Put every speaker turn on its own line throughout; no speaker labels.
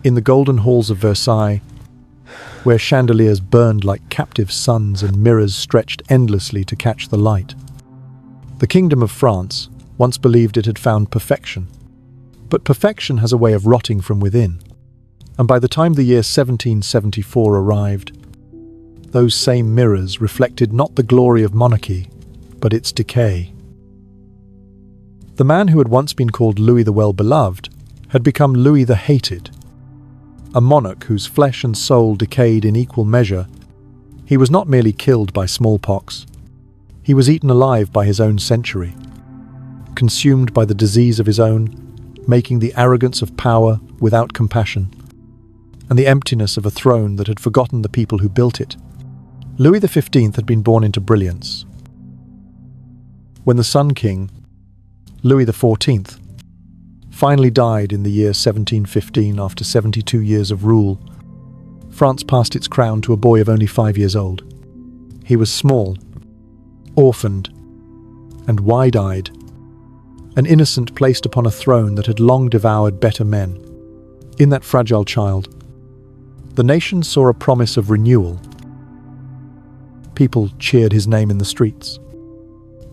In the golden halls of Versailles, where chandeliers burned like captive suns and mirrors stretched endlessly to catch the light. The kingdom of France once believed it had found perfection. But perfection has a way of rotting from within. And by the time the year 1774 arrived, those same mirrors reflected not the glory of monarchy, but its decay. The man who had once been called Louis the Well-Beloved had become Louis the Hated. A monarch whose flesh and soul decayed in equal measure. He was not merely killed by smallpox. He was eaten alive by his own century, consumed by the disease of his own, making the arrogance of power without compassion, and the emptiness of a throne that had forgotten the people who built it. Louis the 15th had been born into brilliance. When the Sun King, Louis the 14th, finally died in the year 1715 after 72 years of rule, France passed its crown to a boy of only 5 years old. He was small, orphaned, and wide-eyed, an innocent placed upon a throne that had long devoured better men. In that fragile child, the nation saw a promise of renewal. People cheered his name in the streets.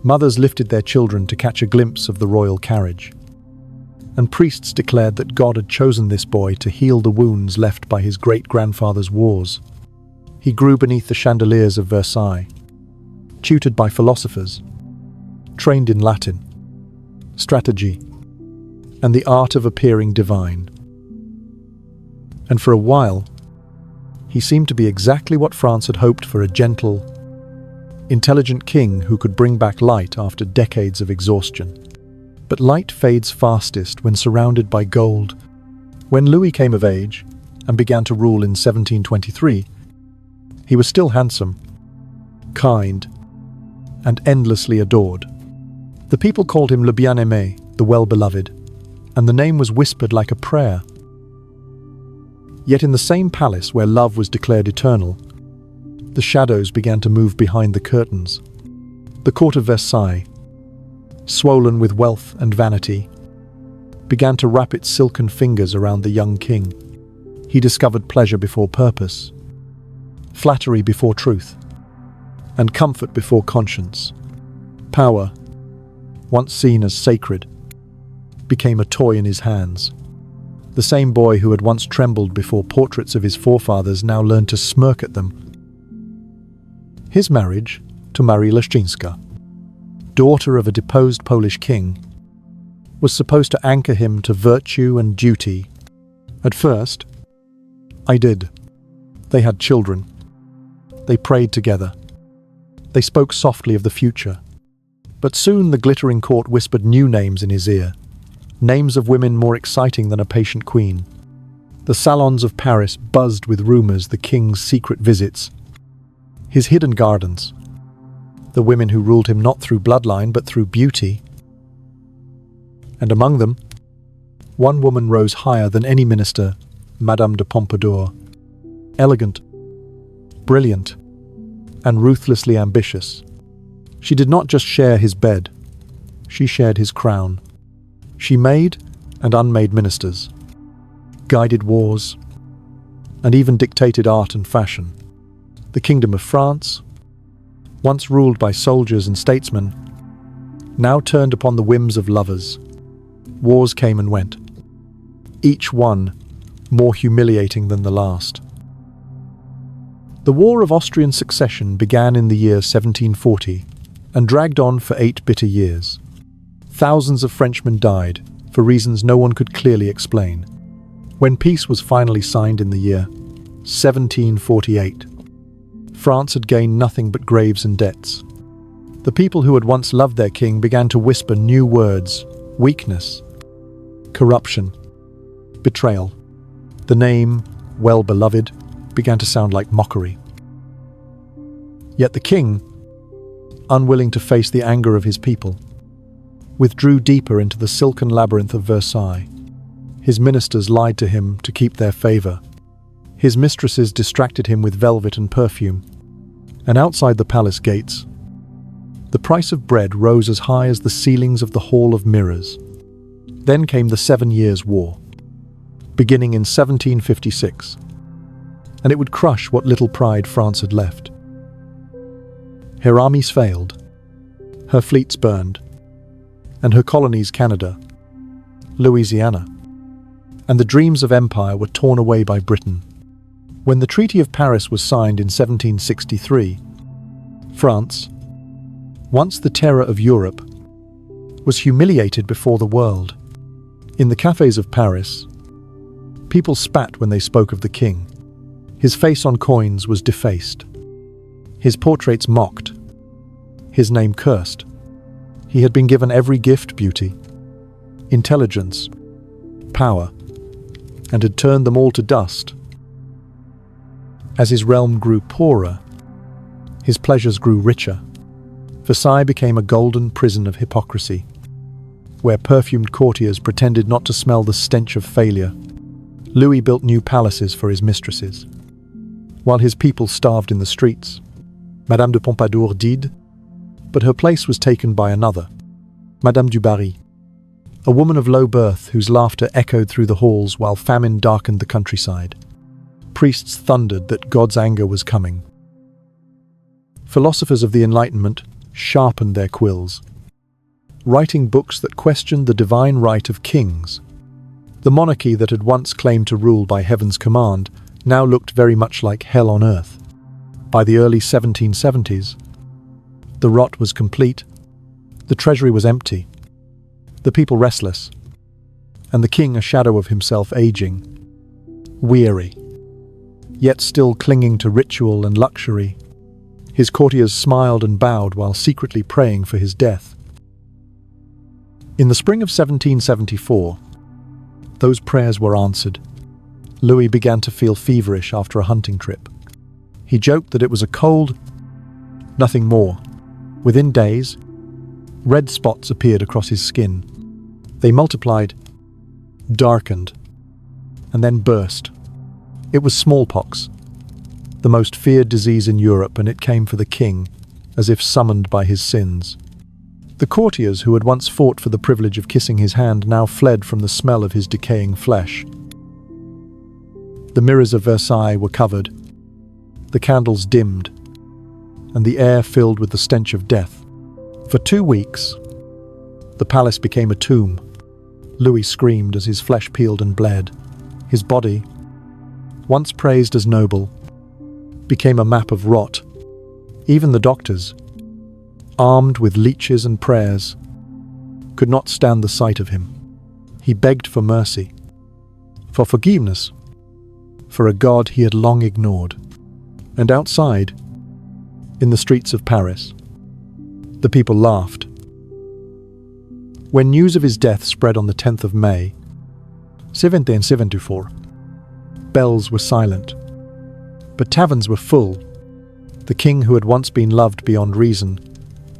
Mothers lifted their children to catch a glimpse of the royal carriage. And priests declared that God had chosen this boy to heal the wounds left by his great-grandfather's wars. He grew beneath the chandeliers of Versailles, tutored by philosophers, trained in Latin, strategy, and the art of appearing divine. And for a while, he seemed to be exactly what France had hoped for: a gentle, intelligent king who could bring back light after decades of exhaustion. But light fades fastest when surrounded by gold. When Louis came of age and began to rule in 1723, he was still handsome, kind, and endlessly adored. The people called him Le Bien-Aimé, the Well-Beloved, and the name was whispered like a prayer. Yet in the same palace where love was declared eternal, the shadows began to move behind the curtains. The court of Versailles, swollen with wealth and vanity, began to wrap its silken fingers around the young king. He discovered pleasure before purpose, flattery before truth, and comfort before conscience. Power, once seen as sacred, became a toy in his hands. The same boy who had once trembled before portraits of his forefathers now learned to smirk at them. His marriage to Marie Leszczyńska, daughter of a deposed Polish king, was supposed to anchor him to virtue and duty. At first, I did. They had children. They prayed together. They spoke softly of the future. But soon the glittering court whispered new names in his ear, names of women more exciting than a patient queen. The salons of Paris buzzed with rumors: the king's secret visits, his hidden gardens, the women who ruled him not through bloodline but through beauty. And among them, one woman rose higher than any minister: Madame de Pompadour. Elegant, brilliant, and ruthlessly ambitious. She did not just share his bed, she shared his crown. She made and unmade ministers, guided wars, and even dictated art and fashion. The kingdom of France, once ruled by soldiers and statesmen, now turned upon the whims of lovers. Wars came and went, each one more humiliating than the last. The War of Austrian Succession began in the year 1740 and dragged on for 8 bitter years. Thousands of Frenchmen died for reasons no one could clearly explain. When peace was finally signed in the year 1748, France had gained nothing but graves and debts. The people who had once loved their king began to whisper new words: weakness, corruption, betrayal. The name, Well-Beloved, began to sound like mockery. Yet the king, unwilling to face the anger of his people, withdrew deeper into the silken labyrinth of Versailles. His ministers lied to him to keep their favor. His mistresses distracted him with velvet and perfume. And outside the palace gates, the price of bread rose as high as the ceilings of the Hall of Mirrors. Then came the 7 Years' War. beginning in 1756, and it would crush what little pride France had left. Her armies failed, her fleets burned, and her colonies Canada, Louisiana, and the dreams of empire were torn away by Britain. When the Treaty of Paris was signed in 1763, France, once the terror of Europe, was humiliated before the world. In the cafes of Paris, people spat when they spoke of the king. His face on coins was defaced, his portraits mocked, his name cursed. He had been given every gift: beauty, intelligence, power, and had turned them all to dust. As his realm grew poorer, his pleasures grew richer. Versailles became a golden prison of hypocrisy, where perfumed courtiers pretended not to smell the stench of failure. Louis built new palaces for his mistresses, while his people starved in the streets. Madame de Pompadour did, but her place was taken by another, Madame du Barry, a woman of low birth whose laughter echoed through the halls while famine darkened the countryside. Priests thundered that God's anger was coming. Philosophers of the Enlightenment sharpened their quills, writing books that questioned the divine right of kings. The monarchy that had once claimed to rule by heaven's command now looked very much like hell on earth. By the early 1770s, the rot was complete, the treasury was empty, the people restless, and the king a shadow of himself aging, weary, yet still clinging to ritual and luxury. His courtiers smiled and bowed while secretly praying for his death. In the spring of 1774, those prayers were answered. Louis began to feel feverish after a hunting trip. He joked that it was a cold, nothing more. Within days, red spots appeared across his skin. They multiplied, darkened, and then burst. It was smallpox, the most feared disease in Europe, and it came for the king, as if summoned by his sins. The courtiers who had once fought for the privilege of kissing his hand now fled from the smell of his decaying flesh. The mirrors of Versailles were covered, the candles dimmed, and the air filled with the stench of death. For 2 weeks, the palace became a tomb. Louis screamed as his flesh peeled and bled. His body, once praised as noble, became a map of rot. Even the doctors, armed with leeches and prayers, could not stand the sight of him. He begged for mercy, for forgiveness, for a God he had long ignored. And outside, in the streets of Paris, the people laughed. When news of his death spread on the 10th of May, 1774, bells were silent, but taverns were full. The king who had once been loved beyond reason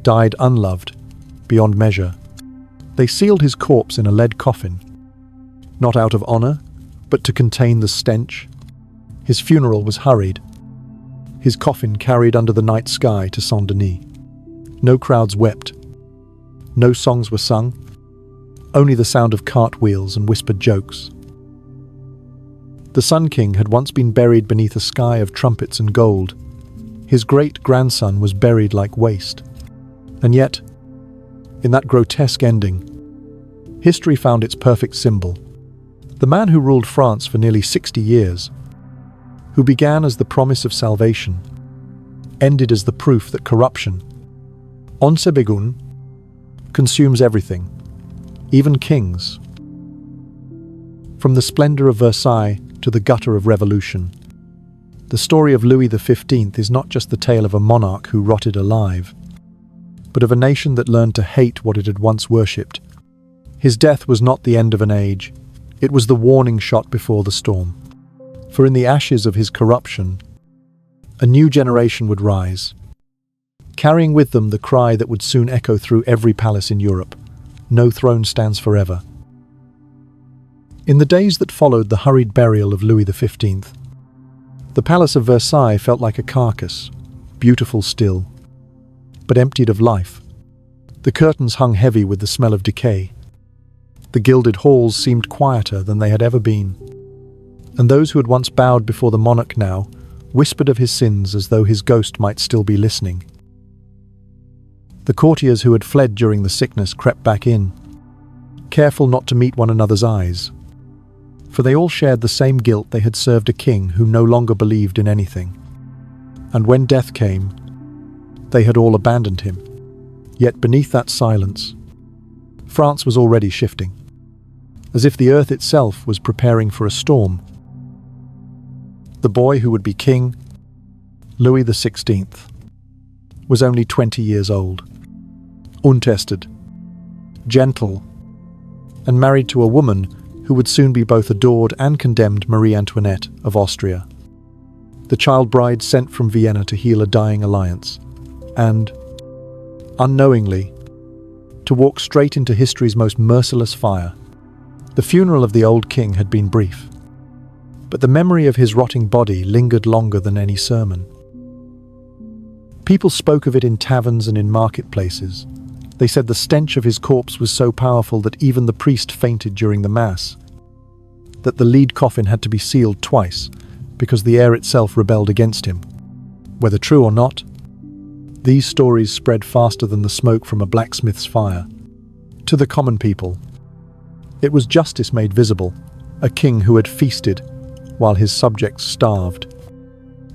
died unloved beyond measure. They sealed his corpse in a lead coffin, not out of honor, but to contain the stench. His funeral was hurried, his coffin carried under the night sky to Saint-Denis. No crowds wept, no songs were sung, only the sound of cartwheels and whispered jokes. The Sun King had once been buried beneath a sky of trumpets and gold. His great-grandson was buried like waste. And yet, in that grotesque ending, history found its perfect symbol. The man who ruled France for nearly 60 years, who began as the promise of salvation, ended as the proof that corruption, onsebegun, consumes everything, even kings. From the splendor of Versailles to the gutter of revolution, the story of Louis the 15th is not just the tale of a monarch who rotted alive, but of a nation that learned to hate what it had once worshipped. His death was not the end of an age, it was the warning shot before the storm. For in the ashes of his corruption, a new generation would rise, carrying with them the cry that would soon echo through every palace in Europe: no throne stands forever. In the days that followed the hurried burial of Louis the 15th, the Palace of Versailles felt like a carcass, beautiful still, but emptied of life. The curtains hung heavy with the smell of decay. The gilded halls seemed quieter than they had ever been. and those who had once bowed before the monarch now whispered of his sins as though his ghost might still be listening. The courtiers who had fled during the sickness crept back in, careful not to meet one another's eyes, for they all shared the same guilt they had served a king who no longer believed in anything. And when death came, they had all abandoned him. Yet beneath that silence, France was already shifting, as if the earth itself was preparing for a storm. The boy who would be king, Louis the 16th, was only 20 years old, untested, gentle, and married to a woman who would soon be both adored and condemned Marie Antoinette of Austria, the child bride sent from Vienna to heal a dying alliance, and, unknowingly, to walk straight into history's most merciless fire. The funeral of the old king had been brief, but the memory of his rotting body lingered longer than any sermon. People spoke of it in taverns and in marketplaces. They said the stench of his corpse was so powerful that even the priest fainted during the mass, that the lead coffin had to be sealed twice because the air itself rebelled against him. Whether true or not, these stories spread faster than the smoke from a blacksmith's fire. To the common people, it was justice made visible, a king who had feasted while his subjects starved,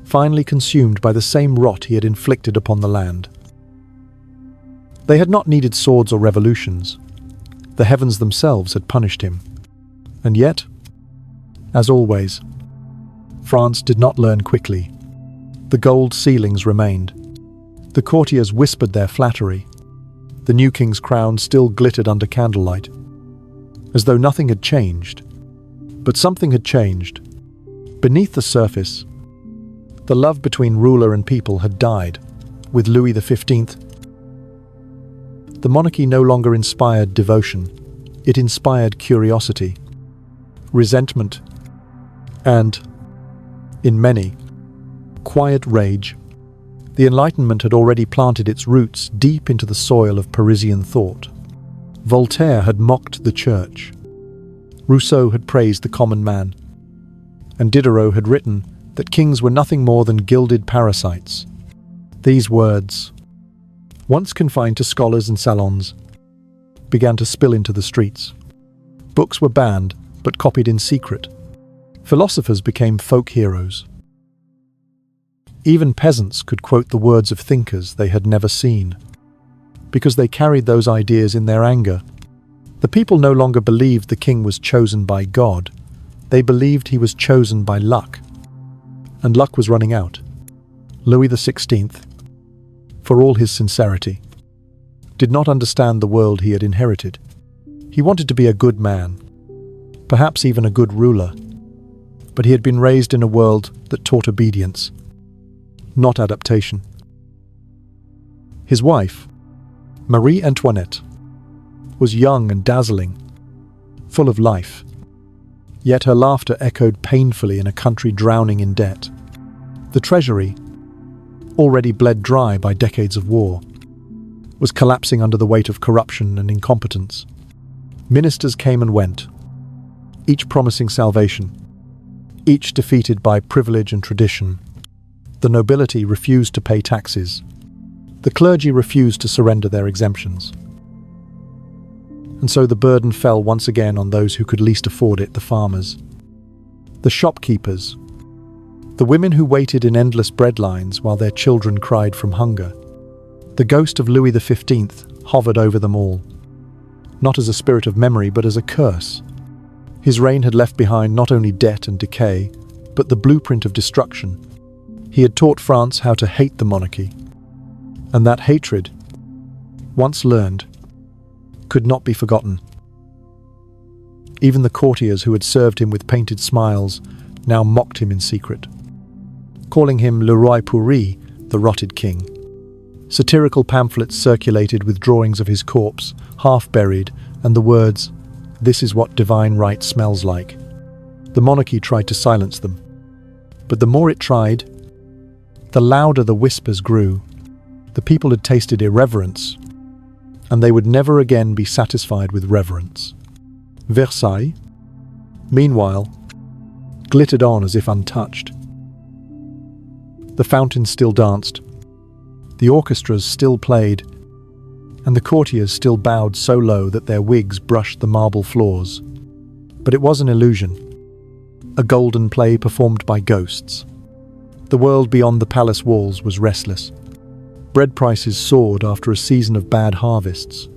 finally consumed by the same rot he had inflicted upon the land. They had not needed swords or revolutions. The heavens themselves had punished him. And yet, as always, France did not learn quickly. The gold ceilings remained. The courtiers whispered their flattery. The new king's crown still glittered under candlelight, as though nothing had changed. But something had changed. Beneath the surface, the love between ruler and people had died. With Louis the 15th, the monarchy no longer inspired devotion. It inspired curiosity, resentment, and, in many, quiet rage. The Enlightenment had already planted its roots deep into the soil of Parisian thought. Voltaire had mocked the church. Rousseau had praised the common man. And Diderot had written that kings were nothing more than gilded parasites. These words, once confined to scholars and salons, began to spill into the streets. Books were banned, but copied in secret. Philosophers became folk heroes. Even peasants could quote the words of thinkers they had never seen, because they carried those ideas in their anger. The people no longer believed the king was chosen by God. They believed he was chosen by luck. And luck was running out. Louis the 16th, for all his sincerity, did not understand the world he had inherited. He wanted to be a good man, perhaps even a good ruler, but he had been raised in a world that taught obedience, not adaptation. His wife, Marie Antoinette, was young and dazzling, full of life. Yet her laughter echoed painfully in a country drowning in debt. The treasury, already bled dry by decades of war, was collapsing under the weight of corruption and incompetence. Ministers came and went, each promising salvation, each defeated by privilege and tradition. The nobility refused to pay taxes. The clergy refused to surrender their exemptions. And so the burden fell once again on those who could least afford it, the farmers, the shopkeepers, the women who waited in endless bread lines while their children cried from hunger. The ghost of Louis the 15th hovered over them all, not as a spirit of memory but as a curse. His reign had left behind not only debt and decay, but the blueprint of destruction. He had taught France how to hate the monarchy, and that hatred, once learned, could not be forgotten. Even the courtiers who had served him with painted smiles now mocked him in secret, calling him Le Roi Pourri, the rotted king. Satirical pamphlets circulated with drawings of his corpse, half buried, and the words, "This is what divine right smells like." The monarchy tried to silence them, but the more it tried, the louder the whispers grew. The people had tasted irreverence, and they would never again be satisfied with reverence. Versailles, meanwhile, glittered on as if untouched. The fountains still danced, the orchestras still played, and the courtiers still bowed so low that their wigs brushed the marble floors. But it was an illusion, a golden play performed by ghosts. The world beyond the palace walls was restless. Bread prices soared after a season of bad harvests.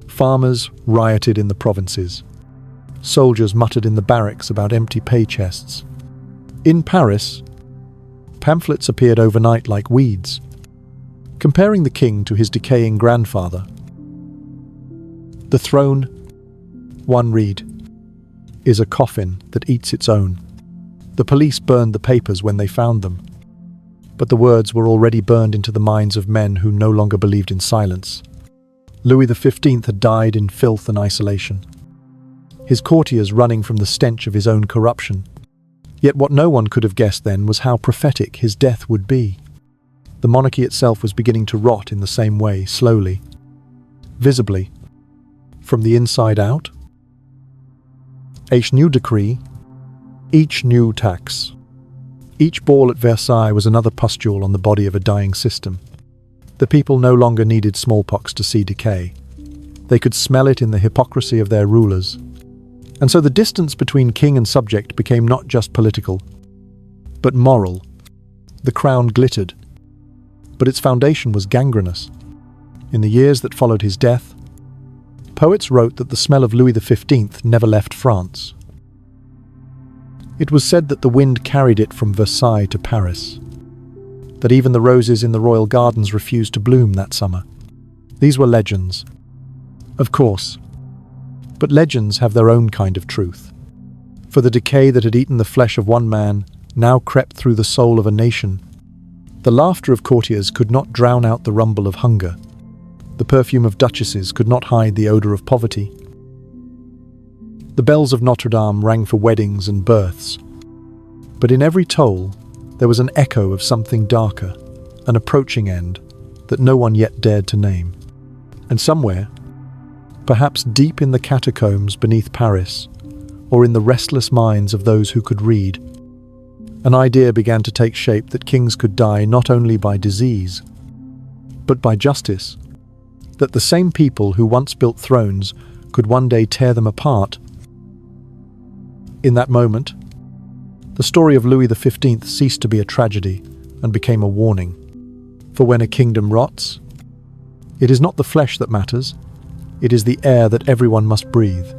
Farmers rioted in the provinces. Soldiers muttered in the barracks about empty pay chests. In Paris, pamphlets appeared overnight like weeds, comparing the king to his decaying grandfather. The throne, one read, is a coffin that eats its own. The police burned the papers when they found them, but the words were already burned into the minds of men who no longer believed in silence. Louis the 15th had died in filth and isolation, his courtiers running from the stench of his own corruption. Yet what no one could have guessed then was how prophetic his death would be. The monarchy itself was beginning to rot in the same way, slowly, visibly, from the inside out. Each new decree, each new tax, each ball at Versailles was another pustule on the body of a dying system. The people no longer needed smallpox to see decay. They could smell it in the hypocrisy of their rulers. And so the distance between king and subject became not just political, but moral. The crown glittered, but its foundation was gangrenous. In the years that followed his death, poets wrote that the smell of Louis the 15th never left France. It was said that the wind carried it from Versailles to Paris, that even the roses in the royal gardens refused to bloom that summer. These were legends, of course, but legends have their own kind of truth. For the decay that had eaten the flesh of one man now crept through the soul of a nation. The laughter of courtiers could not drown out the rumble of hunger. The perfume of duchesses could not hide the odor of poverty. The bells of Notre Dame rang for weddings and births, but in every toll there was an echo of something darker, an approaching end that no one yet dared to name. And somewhere, perhaps deep in the catacombs beneath Paris, or in the restless minds of those who could read, an idea began to take shape that kings could die not only by disease, but by justice, that the same people who once built thrones could one day tear them apart. In that moment, the story of Louis the 15th ceased to be a tragedy and became a warning. For when a kingdom rots, it is not the flesh that matters, it is the air that everyone must breathe.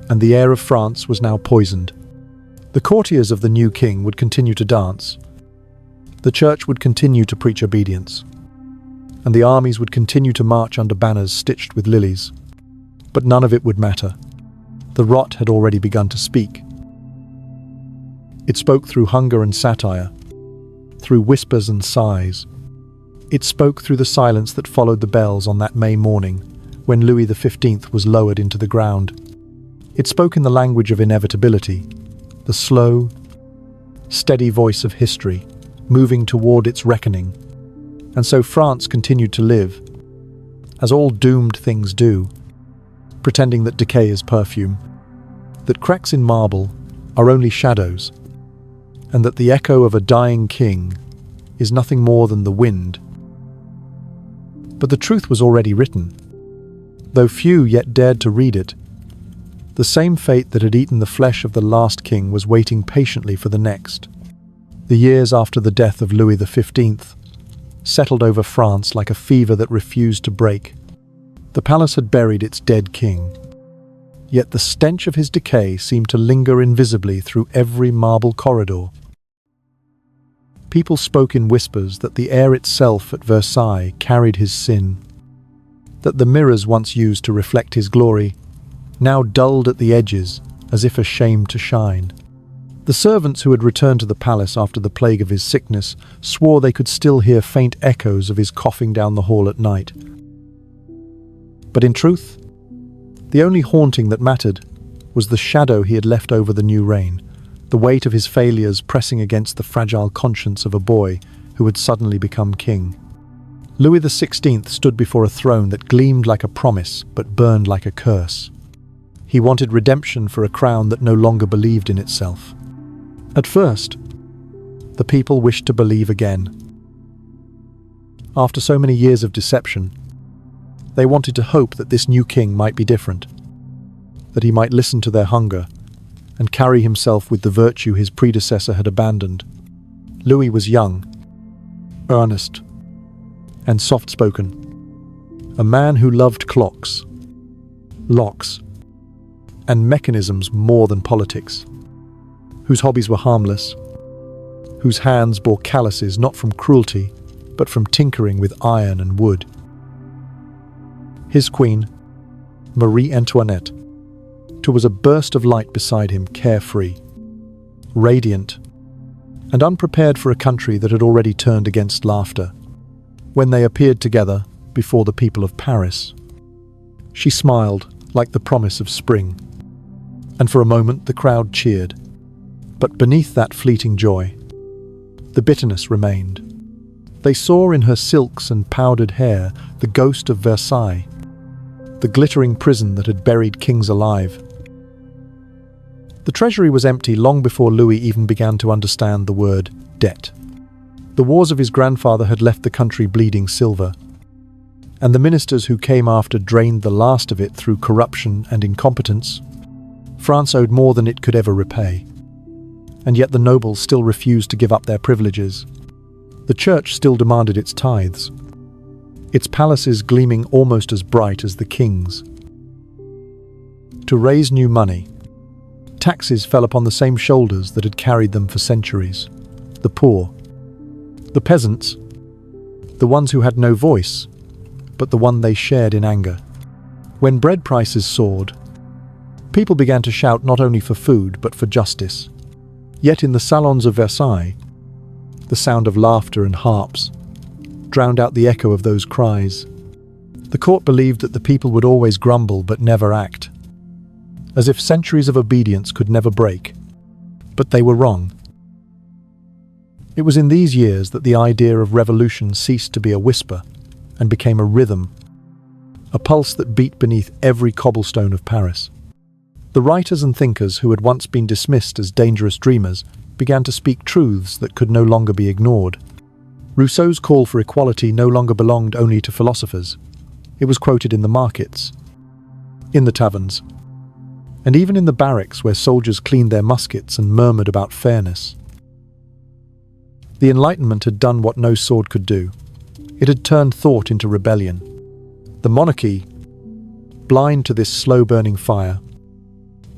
And the air of France was now poisoned. The courtiers of the new king would continue to dance. The church would continue to preach obedience. And the armies would continue to march under banners stitched with lilies. But none of it would matter. The rot had already begun to speak. It spoke through hunger and satire, through whispers and sighs. It spoke through the silence that followed the bells on that May morning, when Louis the 15th was lowered into the ground. It spoke in the language of inevitability, the slow, steady voice of history, moving toward its reckoning. And so France continued to live, as all doomed things do, pretending that decay is perfume, that cracks in marble are only shadows, and that the echo of a dying king is nothing more than the wind. But the truth was already written, though few yet dared to read it. The same fate that had eaten the flesh of the last king was waiting patiently for the next. The years after the death of Louis the 15th settled over France like a fever that refused to break. The palace had buried its dead king, yet the stench of his decay seemed to linger invisibly through every marble corridor. People spoke in whispers that the air itself at Versailles carried his sin, that the mirrors once used to reflect his glory now dulled at the edges as if ashamed to shine. The servants who had returned to the palace after the plague of his sickness swore they could still hear faint echoes of his coughing down the hall at night. But in truth, the only haunting that mattered was the shadow he had left over the new reign, the weight of his failures pressing against the fragile conscience of a boy who had suddenly become king. Louis the 16th stood before a throne that gleamed like a promise but burned like a curse. He wanted redemption for a crown that no longer believed in itself. At first, the people wished to believe again. After so many years of deception, they wanted to hope that this new king might be different, that he might listen to their hunger and carry himself with the virtue his predecessor had abandoned. Louis was young, earnest, and soft-spoken, a man who loved clocks, locks, and mechanisms more than politics, whose hobbies were harmless, whose hands bore calluses not from cruelty, but from tinkering with iron and wood. His queen, Marie Antoinette, was a burst of light beside him, carefree, radiant, and unprepared for a country that had already turned against laughter. When they appeared together before the people of Paris, she smiled like the promise of spring, and for a moment the crowd cheered. But beneath that fleeting joy, the bitterness remained. They saw in her silks and powdered hair the ghost of Versailles, the glittering prison that had buried kings alive. The treasury was empty long before Louis even began to understand the word debt. The wars of his grandfather had left the country bleeding silver, and the ministers who came after drained the last of it through corruption and incompetence. France owed more than it could ever repay, and yet the nobles still refused to give up their privileges. The church still demanded its tithes, its palaces gleaming almost as bright as the king's. To raise new money, taxes fell upon the same shoulders that had carried them for centuries: the poor, the peasants, the ones who had no voice, but the one they shared in anger. When bread prices soared, people began to shout not only for food but for justice. Yet in the salons of Versailles, the sound of laughter and harps drowned out the echo of those cries. The court believed that the people would always grumble but never act, as if centuries of obedience could never break. But they were wrong. It was in these years that the idea of revolution ceased to be a whisper and became a rhythm, a pulse that beat beneath every cobblestone of Paris. The writers and thinkers who had once been dismissed as dangerous dreamers began to speak truths that could no longer be ignored. Rousseau's call for equality no longer belonged only to philosophers. It was quoted in the markets, in the taverns, and even in the barracks where soldiers cleaned their muskets and murmured about fairness. The Enlightenment had done what no sword could do. It had turned thought into rebellion. The monarchy, blind to this slow-burning fire,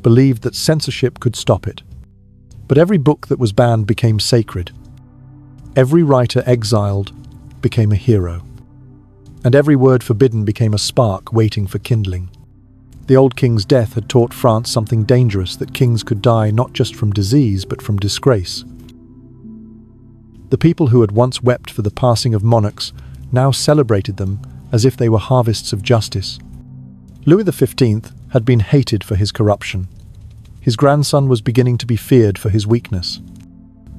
believed that censorship could stop it. But every book that was banned became sacred. Every writer exiled became a hero. And every word forbidden became a spark waiting for kindling. The old king's death had taught France something dangerous, that kings could die not just from disease but from disgrace. The people who had once wept for the passing of monarchs now celebrated them as if they were harvests of justice. Louis the 15th had been hated for his corruption. His grandson was beginning to be feared for his weakness.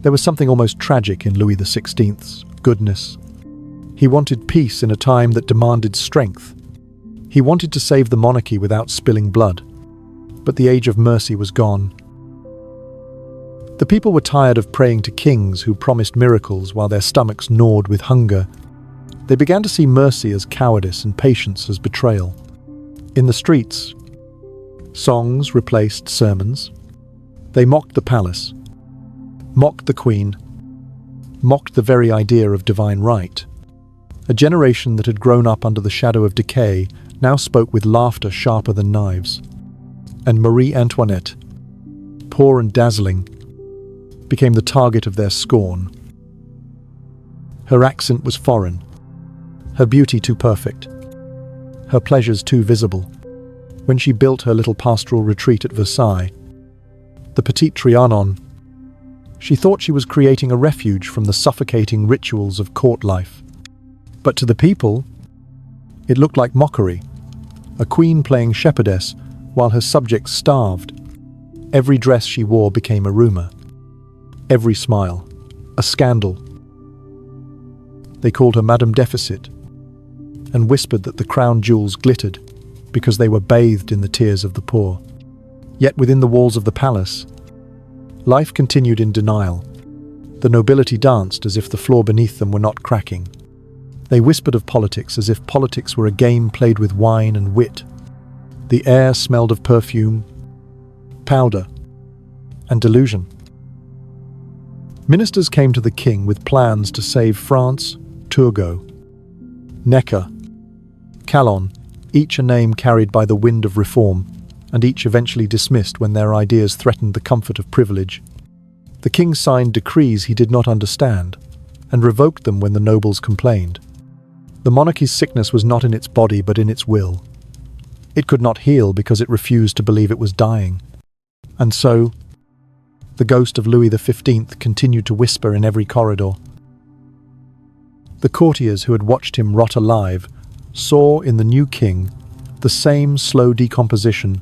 There was something almost tragic in Louis the 16th's goodness. He wanted peace in a time that demanded strength. He wanted to save the monarchy without spilling blood. But the age of mercy was gone. The people were tired of praying to kings who promised miracles while their stomachs gnawed with hunger. They began to see mercy as cowardice and patience as betrayal. In the streets, songs replaced sermons. They mocked the palace, mocked the queen, mocked the very idea of divine right. A generation that had grown up under the shadow of decay now spoke with laughter sharper than knives. And Marie Antoinette, poor and dazzling, became the target of their scorn. Her accent was foreign, her beauty too perfect, her pleasures too visible. When she built her little pastoral retreat at Versailles, the Petit Trianon, she thought she was creating a refuge from the suffocating rituals of court life. But to the people, it looked like mockery, a queen playing shepherdess while her subjects starved. Every dress she wore became a rumor, every smile a scandal. They called her Madame Deficit and whispered that the crown jewels glittered because they were bathed in the tears of the poor. Yet within the walls of the palace, Life continued in denial. The nobility danced as if the floor beneath them were not cracking. They whispered of politics as if politics were a game played with wine and wit. The air smelled of perfume, powder, and delusion. Ministers came to the king with plans to save France, Turgot, Necker, Calonne, each a name carried by the wind of reform, and each eventually dismissed when their ideas threatened the comfort of privilege. The king signed decrees he did not understand, and revoked them when the nobles complained. The monarchy's sickness was not in its body but in its will. It could not heal because it refused to believe it was dying. And so, the ghost of Louis the 15th continued to whisper in every corridor. The courtiers who had watched him rot alive saw in the new king the same slow decomposition,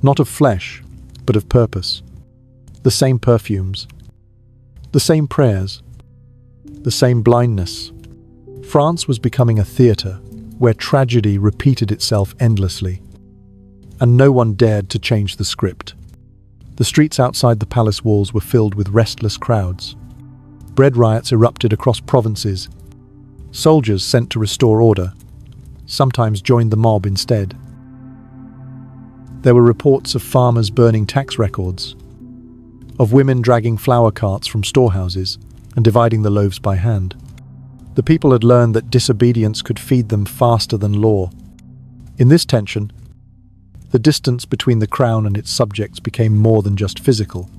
not of flesh, but of purpose. The same perfumes, the same prayers, the same blindness. France was becoming a theatre where tragedy repeated itself endlessly, and no one dared to change the script. The streets outside the palace walls were filled with restless crowds. Bread riots erupted across provinces. Soldiers sent to restore order sometimes joined the mob instead. There were reports of farmers burning tax records, of women dragging flour carts from storehouses and dividing the loaves by hand. The people had learned that disobedience could feed them faster than law. In this tension, the distance between the crown and its subjects became more than just physical.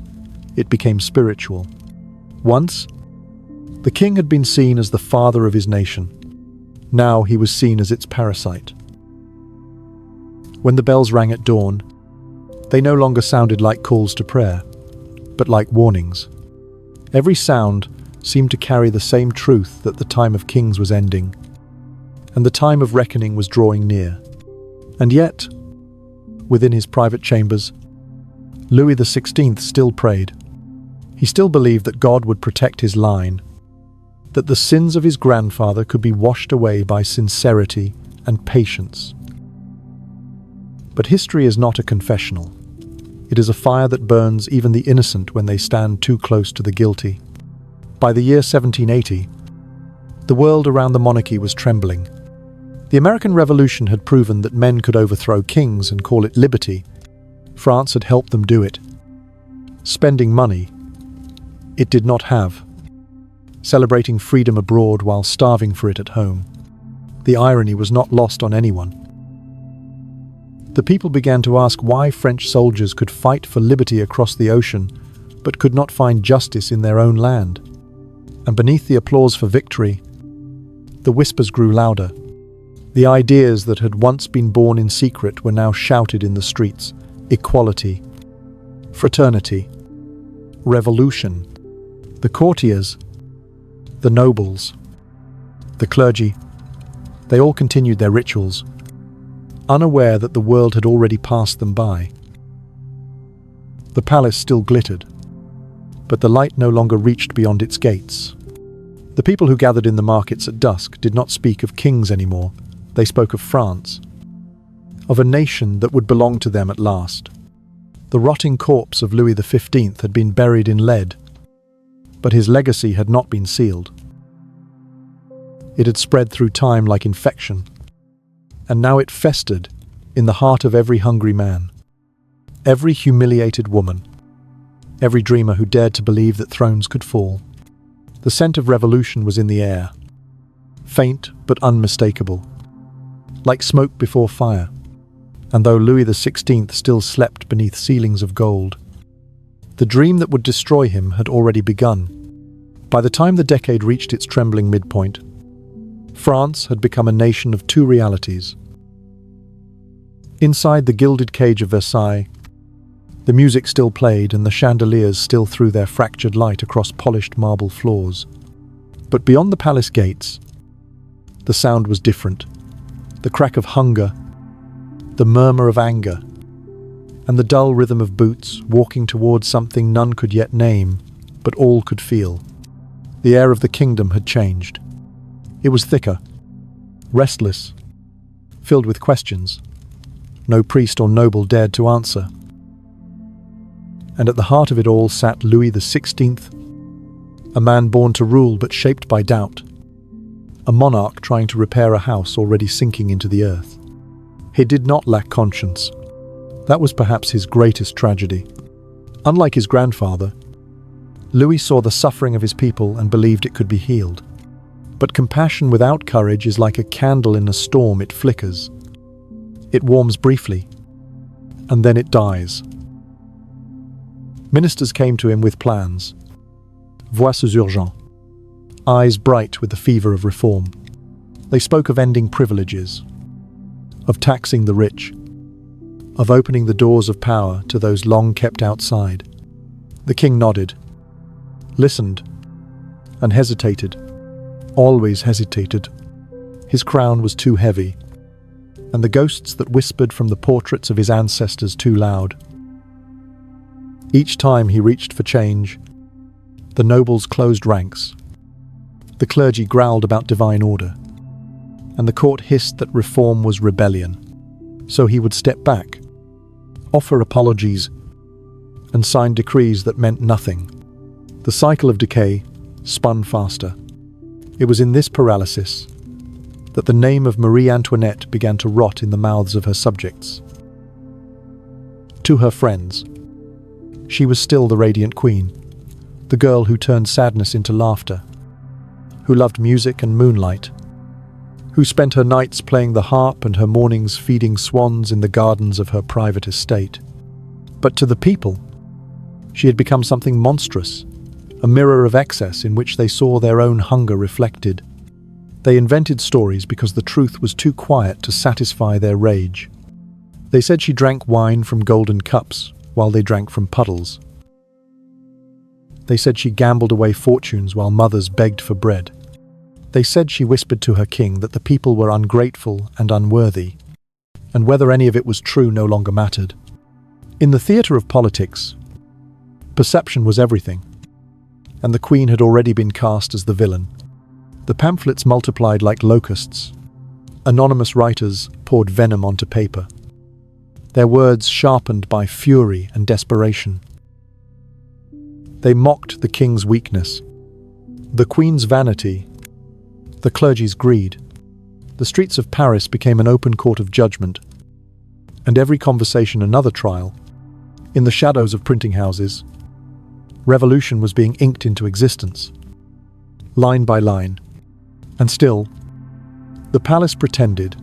It became spiritual. Once, the king had been seen as the father of his nation. Now he was seen as its parasite. When the bells rang at dawn, they no longer sounded like calls to prayer, but like warnings. Every sound seemed to carry the same truth that the time of kings was ending, and the time of reckoning was drawing near. And yet, within his private chambers, Louis the 16th still prayed. He still believed that God would protect his line, that the sins of his grandfather could be washed away by sincerity and patience. But history is not a confessional. It is a fire that burns even the innocent when they stand too close to the guilty. By the year 1780, the world around the monarchy was trembling. The American Revolution had proven that men could overthrow kings and call it liberty. France had helped them do it. Spending money it did not have. Celebrating freedom abroad while starving for it at home. The irony was not lost on anyone. The people began to ask why French soldiers could fight for liberty across the ocean, but could not find justice in their own land. And beneath the applause for victory, the whispers grew louder. The ideas that had once been born in secret were now shouted in the streets. Equality, fraternity, revolution. The courtiers, the nobles, the clergy, they all continued their rituals, unaware that the world had already passed them by. The palace still glittered, but the light no longer reached beyond its gates. The people who gathered in the markets at dusk did not speak of kings anymore. They spoke of France, of a nation that would belong to them at last. The rotting corpse of Louis the 15th had been buried in lead, but his legacy had not been sealed. It had spread through time like infection, and now it festered in the heart of every hungry man, every humiliated woman, every dreamer who dared to believe that thrones could fall. The scent of revolution was in the air, faint but unmistakable, like smoke before fire. And though Louis the 16th still slept beneath ceilings of gold, the dream that would destroy him had already begun. By the time the decade reached its trembling midpoint, France had become a nation of two realities. Inside the gilded cage of Versailles, the music still played and the chandeliers still threw their fractured light across polished marble floors. But beyond the palace gates, the sound was different. The crack of hunger, the murmur of anger, and the dull rhythm of boots walking towards something none could yet name, but all could feel. The air of the kingdom had changed. It was thicker, restless, filled with questions. No priest or noble dared to answer. And at the heart of it all sat Louis the 16th, a man born to rule but shaped by doubt, a monarch trying to repair a house already sinking into the earth. He did not lack conscience. That was perhaps his greatest tragedy. Unlike his grandfather, Louis saw the suffering of his people and believed it could be healed. But compassion without courage is like a candle in a storm. It flickers. It warms briefly, and then it dies. Ministers came to him with plans. Voix urgentes. Eyes bright with the fever of reform. They spoke of ending privileges, of taxing the rich, of opening the doors of power to those long kept outside. The king nodded, listened, and hesitated. Always hesitated. His crown was too heavy, and the ghosts that whispered from the portraits of his ancestors too loud. Each time he reached for change, the nobles closed ranks. The clergy growled about divine order, and the court hissed that reform was rebellion. So he would step back, offer apologies, and sign decrees that meant nothing. The cycle of decay spun faster. It was in this paralysis that the name of Marie Antoinette began to rot in the mouths of her subjects. To her friends, she was still the radiant queen, the girl who turned sadness into laughter, who loved music and moonlight, who spent her nights playing the harp and her mornings feeding swans in the gardens of her private estate. But to the people, she had become something monstrous, a mirror of excess in which they saw their own hunger reflected. They invented stories because the truth was too quiet to satisfy their rage. They said she drank wine from golden cups while they drank from puddles. They said she gambled away fortunes while mothers begged for bread. They said she whispered to her king that the people were ungrateful and unworthy, and whether any of it was true no longer mattered. In the theatre of politics, perception was everything, and the queen had already been cast as the villain. The pamphlets multiplied like locusts. Anonymous writers poured venom onto paper, their words sharpened by fury and desperation. They mocked the king's weakness, the queen's vanity, the clergy's greed. The streets of Paris became an open court of judgment, and every conversation another trial. In the shadows of printing houses, revolution was being inked into existence, line by line. And still, the palace pretended.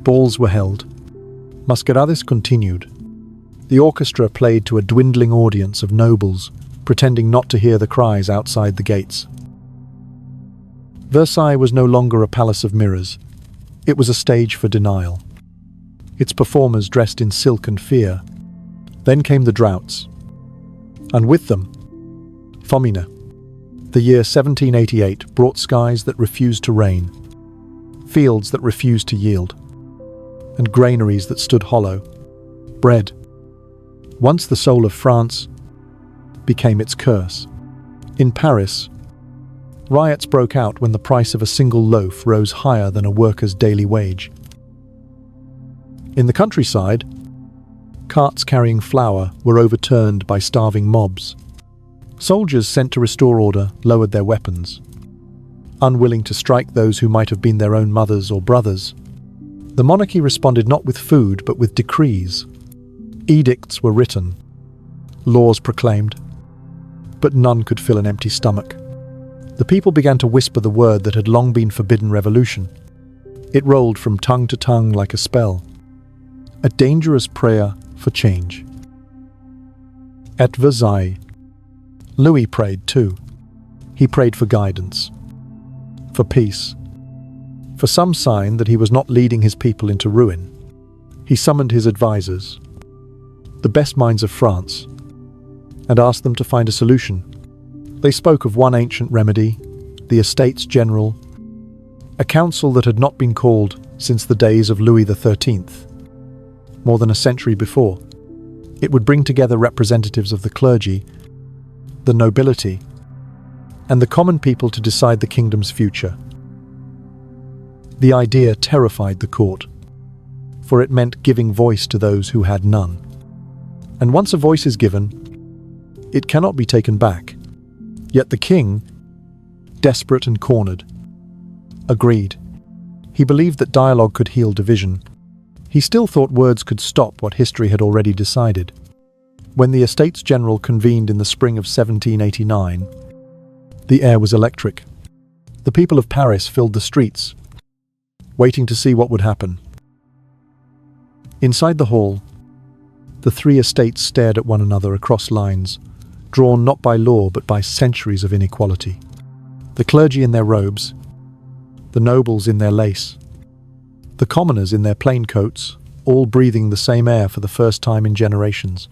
Balls were held. Masquerades continued. The orchestra played to a dwindling audience of nobles, pretending not to hear the cries outside the gates. Versailles was no longer a palace of mirrors. It was a stage for denial. Its performers dressed in silk and fear. Then came the droughts, and with them, famine. The year 1788 brought skies that refused to rain, fields that refused to yield, and granaries that stood hollow. Bread, once the soul of France, became its curse. In Paris, riots broke out when the price of a single loaf rose higher than a worker's daily wage. In the countryside, carts carrying flour were overturned by starving mobs. Soldiers sent to restore order lowered their weapons, unwilling to strike those who might have been their own mothers or brothers. The monarchy responded not with food but with decrees. Edicts were written, laws proclaimed, but none could fill an empty stomach. The people began to whisper the word that had long been forbidden: revolution. It rolled from tongue to tongue like a spell, a dangerous prayer for change. At Versailles, Louis prayed too. He prayed for guidance, for peace, for some sign that he was not leading his people into ruin. He summoned his advisors, the best minds of France, and asked them to find a solution. They spoke of one ancient remedy, the Estates General, a council that had not been called since the days of Louis the 13th, more than a century before. It would bring together representatives of the clergy, the nobility, and the common people to decide the kingdom's future. The idea terrified the court, for it meant giving voice to those who had none. And once a voice is given, It cannot be taken back. Yet the king, desperate and cornered, agreed. He believed that dialogue could heal division. He still thought words could stop what history had already decided. When the Estates General convened in the spring of 1789, the air was electric. The people of Paris filled the streets, waiting to see what would happen. Inside the hall, the three estates stared at one another across lines, drawn not by law but by centuries of inequality. The clergy in their robes, the nobles in their lace, the commoners in their plain coats, all breathing the same air for the first time in generations.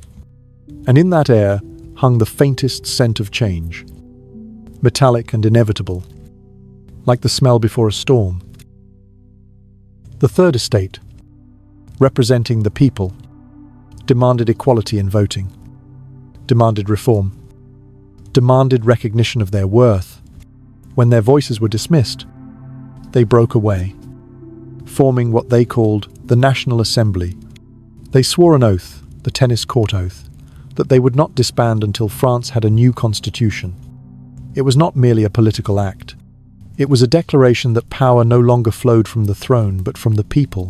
And in that air hung the faintest scent of change, metallic and inevitable, like the smell before a storm. The third estate, representing the people, demanded equality in voting, demanded reform, demanded recognition of their worth. When their voices were dismissed, they broke away, forming what they called the National Assembly. They swore an oath, the tennis court oath, that they would not disband until France had a new constitution. It was not merely a political act. It was a declaration that power no longer flowed from the throne but from the people.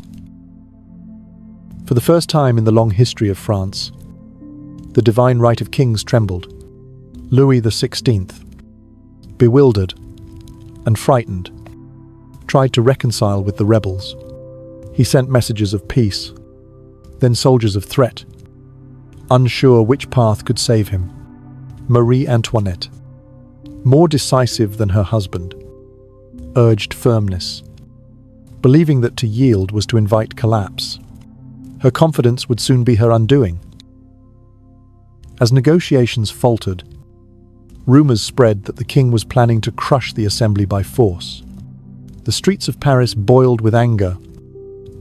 For the first time in the long history of France, the divine right of kings trembled. Louis the 16th, bewildered and frightened, tried to reconcile with the rebels. He sent messages of peace, then soldiers of threat, unsure which path could save him. Marie Antoinette, more decisive than her husband, urged firmness, believing that to yield was to invite collapse. Her confidence would soon be her undoing. As negotiations faltered, rumors spread that the king was planning to crush the assembly by force. The streets of Paris boiled with anger.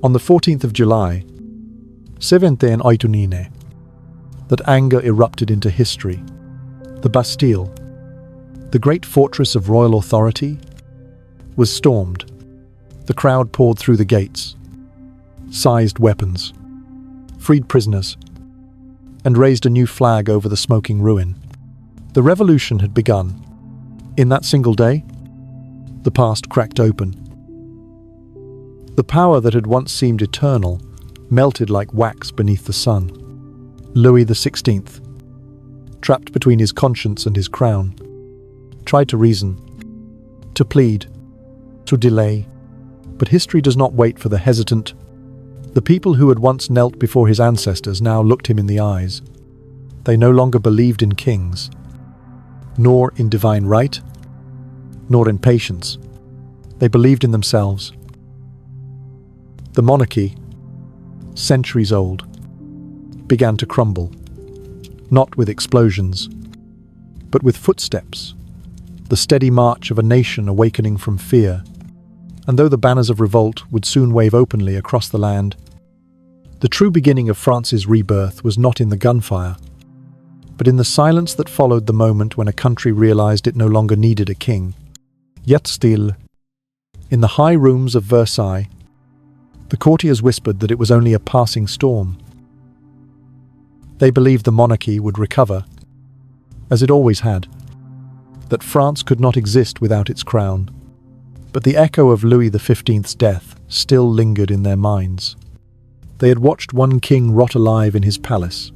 On the 14th of July, 1789, that anger erupted into history. The Bastille, the great fortress of royal authority, was stormed. The crowd poured through the gates, seized weapons, freed prisoners, and raised a new flag over the smoking ruin. The revolution had begun. In that single day, the past cracked open. The power that had once seemed eternal melted like wax beneath the sun. Louis the 16th, trapped between his conscience and his crown, tried to reason, to plead, to delay. But history does not wait for the hesitant. The people who had once knelt before his ancestors now looked him in the eyes. They no longer believed in kings, nor in divine right, nor in patience. They believed in themselves. The monarchy, centuries old, began to crumble, not with explosions, but with footsteps, the steady march of a nation awakening from fear. And though the banners of revolt would soon wave openly across the land, the true beginning of France's rebirth was not in the gunfire, but in the silence that followed the moment when a country realized it no longer needed a king. Yet still, in the high rooms of Versailles, the courtiers whispered that it was only a passing storm. They believed the monarchy would recover, as it always had, that France could not exist without its crown. But the echo of Louis the 15th's death still lingered in their minds. They had watched one king rot alive in his palace,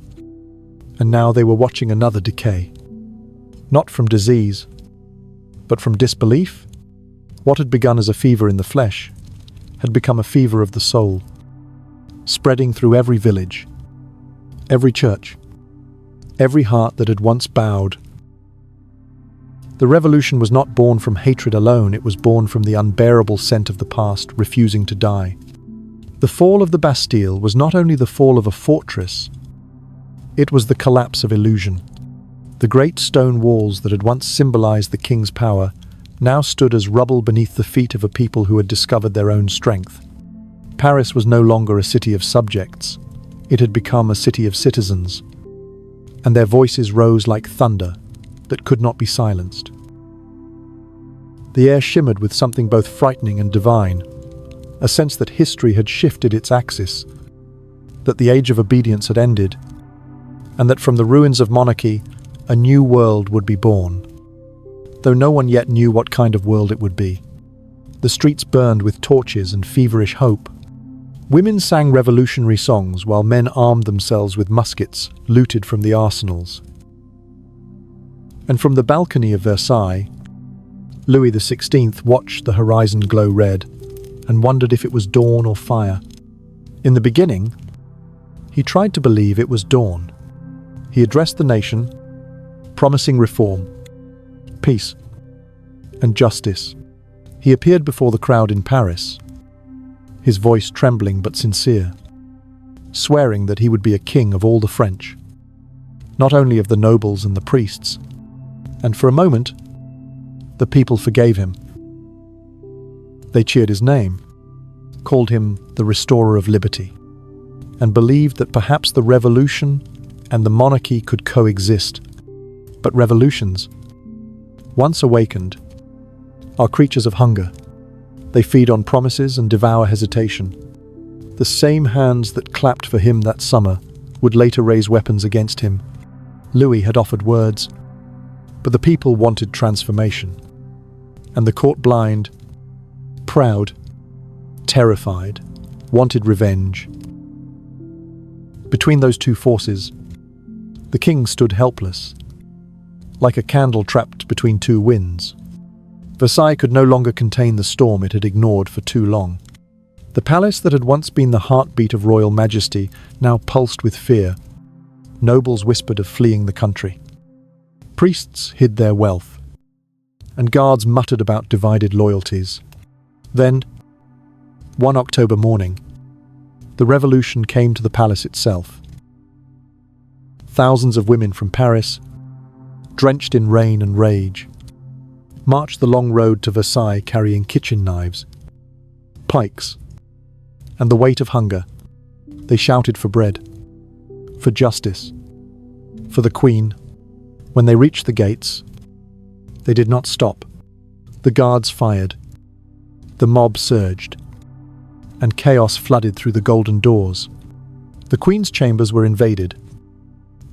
and now they were watching another decay. Not from disease, but from disbelief. What had begun as a fever in the flesh had become a fever of the soul, spreading through every village, every church, every heart that had once bowed. The revolution was not born from hatred alone, it was born from the unbearable scent of the past refusing to die. The fall of the Bastille was not only the fall of a fortress, it was the collapse of illusion. The great stone walls that had once symbolized the king's power now stood as rubble beneath the feet of a people who had discovered their own strength. Paris was no longer a city of subjects, it had become a city of citizens, and their voices rose like thunder that could not be silenced. The air shimmered with something both frightening and divine, a sense that history had shifted its axis, that the age of obedience had ended, and that from the ruins of monarchy, a new world would be born, though no one yet knew what kind of world it would be. The streets burned with torches and feverish hope. Women sang revolutionary songs while men armed themselves with muskets looted from the arsenals. And from the balcony of Versailles, Louis the 16th watched the horizon glow red and wondered if it was dawn or fire. In the beginning, he tried to believe it was dawn. He addressed the nation, promising reform, peace, and justice. He appeared before the crowd in Paris, his voice trembling but sincere, swearing that he would be a king of all the French, not only of the nobles and the priests. And for a moment, the people forgave him. They cheered his name, called him the restorer of liberty, and believed that perhaps the revolution and the monarchy could coexist. But revolutions, once awakened, are creatures of hunger. They feed on promises and devour hesitation. The same hands that clapped for him that summer would later raise weapons against him. Louis had offered words, but the people wanted transformation. And the court, blind, proud, terrified, wanted revenge. Between those two forces, the king stood helpless, like a candle trapped between two winds. Versailles could no longer contain the storm it had ignored for too long. The palace that had once been the heartbeat of royal majesty now pulsed with fear. Nobles whispered of fleeing the country. Priests hid their wealth, and guards muttered about divided loyalties. Then, one October morning, the revolution came to the palace itself. Thousands of women from Paris, drenched in rain and rage, marched the long road to Versailles carrying kitchen knives, pikes, and the weight of hunger. They shouted for bread, for justice, for the Queen. When they reached the gates, they did not stop. The guards fired, the mob surged, and chaos flooded through the golden doors. The Queen's chambers were invaded,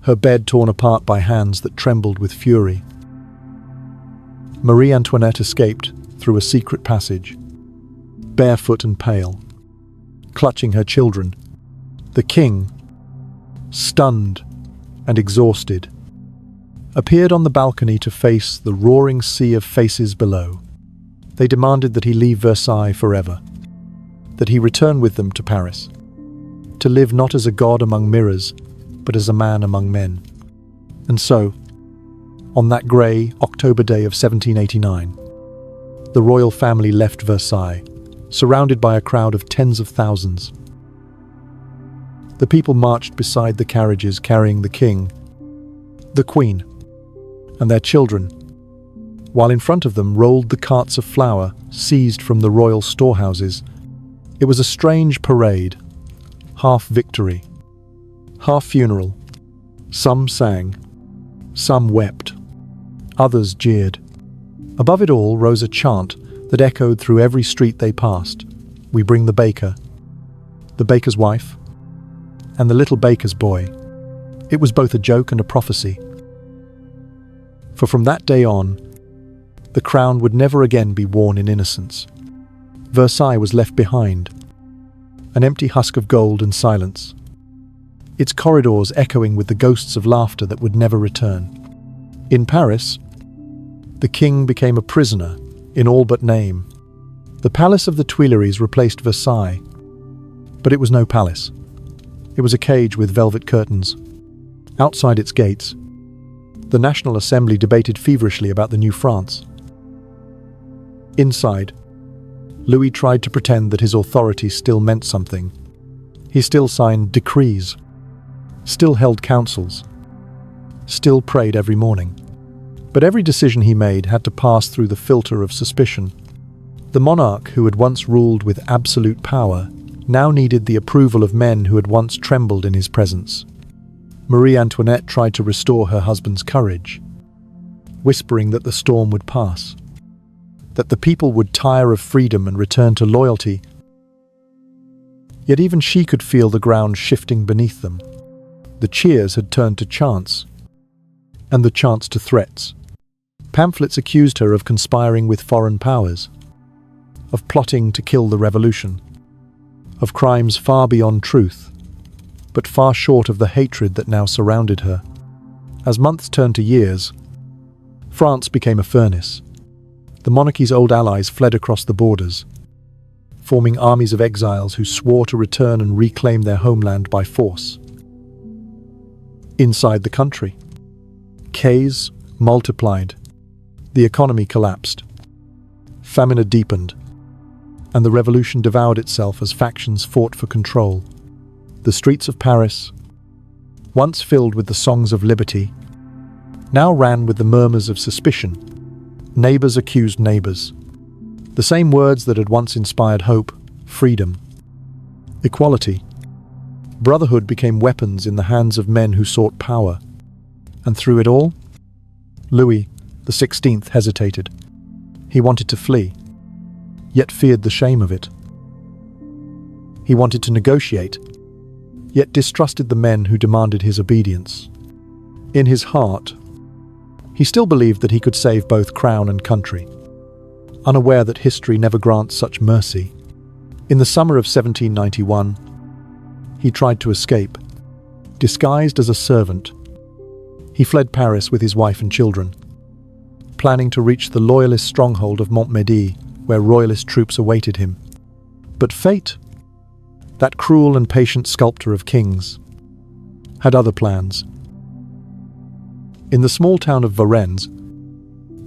her bed torn apart by hands that trembled with fury. Marie Antoinette escaped through a secret passage, barefoot and pale, clutching her children. The king, stunned and exhausted, appeared on the balcony to face the roaring sea of faces below. They demanded that he leave Versailles forever, that he return with them to Paris, to live not as a god among mirrors, but as a man among men. And so, on that grey October day of 1789, the royal family left Versailles, surrounded by a crowd of tens of thousands. The people marched beside the carriages carrying the king, the queen, and their children, while in front of them rolled the carts of flour seized from the royal storehouses. It was a strange parade, half victory, half funeral. Some sang, some wept, others jeered. Above it all rose a chant that echoed through every street they passed. We bring the baker's wife, and the little baker's boy. It was both a joke and a prophecy. For from that day on, the crown would never again be worn in innocence. Versailles was left behind, an empty husk of gold and silence, its corridors echoing with the ghosts of laughter that would never return. In Paris, the king became a prisoner in all but name. The palace of the Tuileries replaced Versailles, but it was no palace. It was a cage with velvet curtains. Outside its gates, the National Assembly debated feverishly about the new France. Inside, Louis tried to pretend that his authority still meant something. He still signed decrees, still held councils, still prayed every morning. But every decision he made had to pass through the filter of suspicion. The monarch who had once ruled with absolute power now needed the approval of men who had once trembled in his presence. Marie Antoinette tried to restore her husband's courage, whispering that the storm would pass, that the people would tire of freedom and return to loyalty. Yet even she could feel the ground shifting beneath them. The cheers had turned to chants, and the chance to threats. Pamphlets accused her of conspiring with foreign powers, of plotting to kill the revolution, of crimes far beyond truth, but far short of the hatred that now surrounded her. As months turned to years, France became a furnace. The monarchy's old allies fled across the borders, forming armies of exiles who swore to return and reclaim their homeland by force. Inside the country, decays multiplied, the economy collapsed, famine had deepened, and the revolution devoured itself as factions fought for control. The streets of Paris, once filled with the songs of liberty, now ran with the murmurs of suspicion. Neighbors accused neighbors. The same words that had once inspired hope, freedom, equality, brotherhood became weapons in the hands of men who sought power. And through it all, Louis the 16th hesitated. He wanted to flee, yet feared the shame of it. He wanted to negotiate, yet distrusted the men who demanded his obedience. In his heart, he still believed that he could save both crown and country, unaware that history never grants such mercy. In the summer of 1791, he tried to escape. Disguised as a servant, he fled Paris with his wife and children, planning to reach the loyalist stronghold of Montmédy, where royalist troops awaited him. But fate, that cruel and patient sculptor of kings, had other plans. In the small town of Varennes,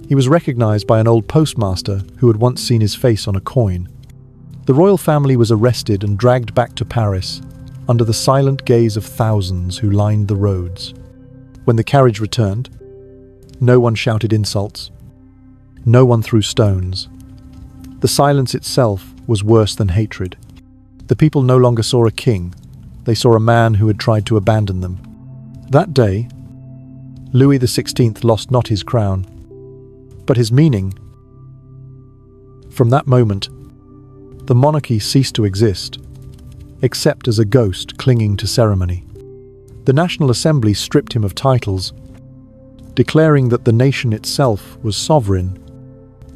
he was recognized by an old postmaster who had once seen his face on a coin. The royal family was arrested and dragged back to Paris under the silent gaze of thousands who lined the roads. When the carriage returned, no one shouted insults. No one threw stones. The silence itself was worse than hatred. The people no longer saw a king. They saw a man who had tried to abandon them. That day, Louis the 16th lost not his crown, but his meaning. From that moment, the monarchy ceased to exist, except as a ghost clinging to ceremony. The National Assembly stripped him of titles, declaring that the nation itself was sovereign.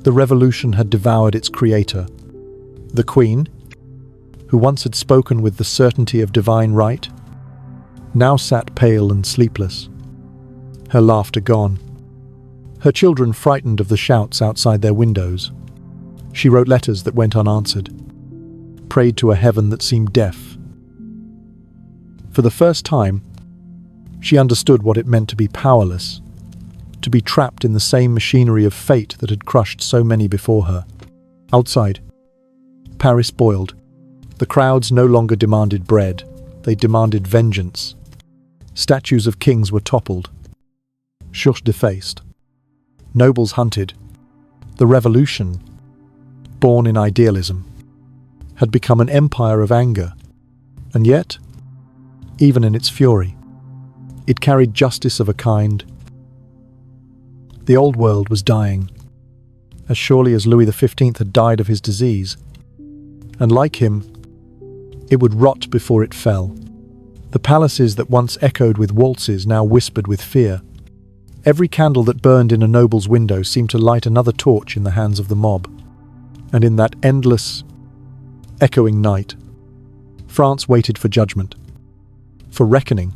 The revolution had devoured its creator. The Queen, who once had spoken with the certainty of divine right, now sat pale and sleepless, her laughter gone. Her children frightened of the shouts outside their windows. She wrote letters that went unanswered, prayed to a heaven that seemed deaf. For the first time, she understood what it meant to be powerless, to be trapped in the same machinery of fate that had crushed so many before her. Outside, Paris boiled. The crowds no longer demanded bread, they demanded vengeance. Statues of kings were toppled, churches defaced, nobles hunted. The revolution, born in idealism, had become an empire of anger. And yet, even in its fury, it carried justice of a kind. The old world was dying, as surely as Louis the 15th had died of his disease. And like him, it would rot before it fell. The palaces that once echoed with waltzes now whispered with fear. Every candle that burned in a noble's window seemed to light another torch in the hands of the mob. And in that endless, echoing night, France waited for judgment, for reckoning,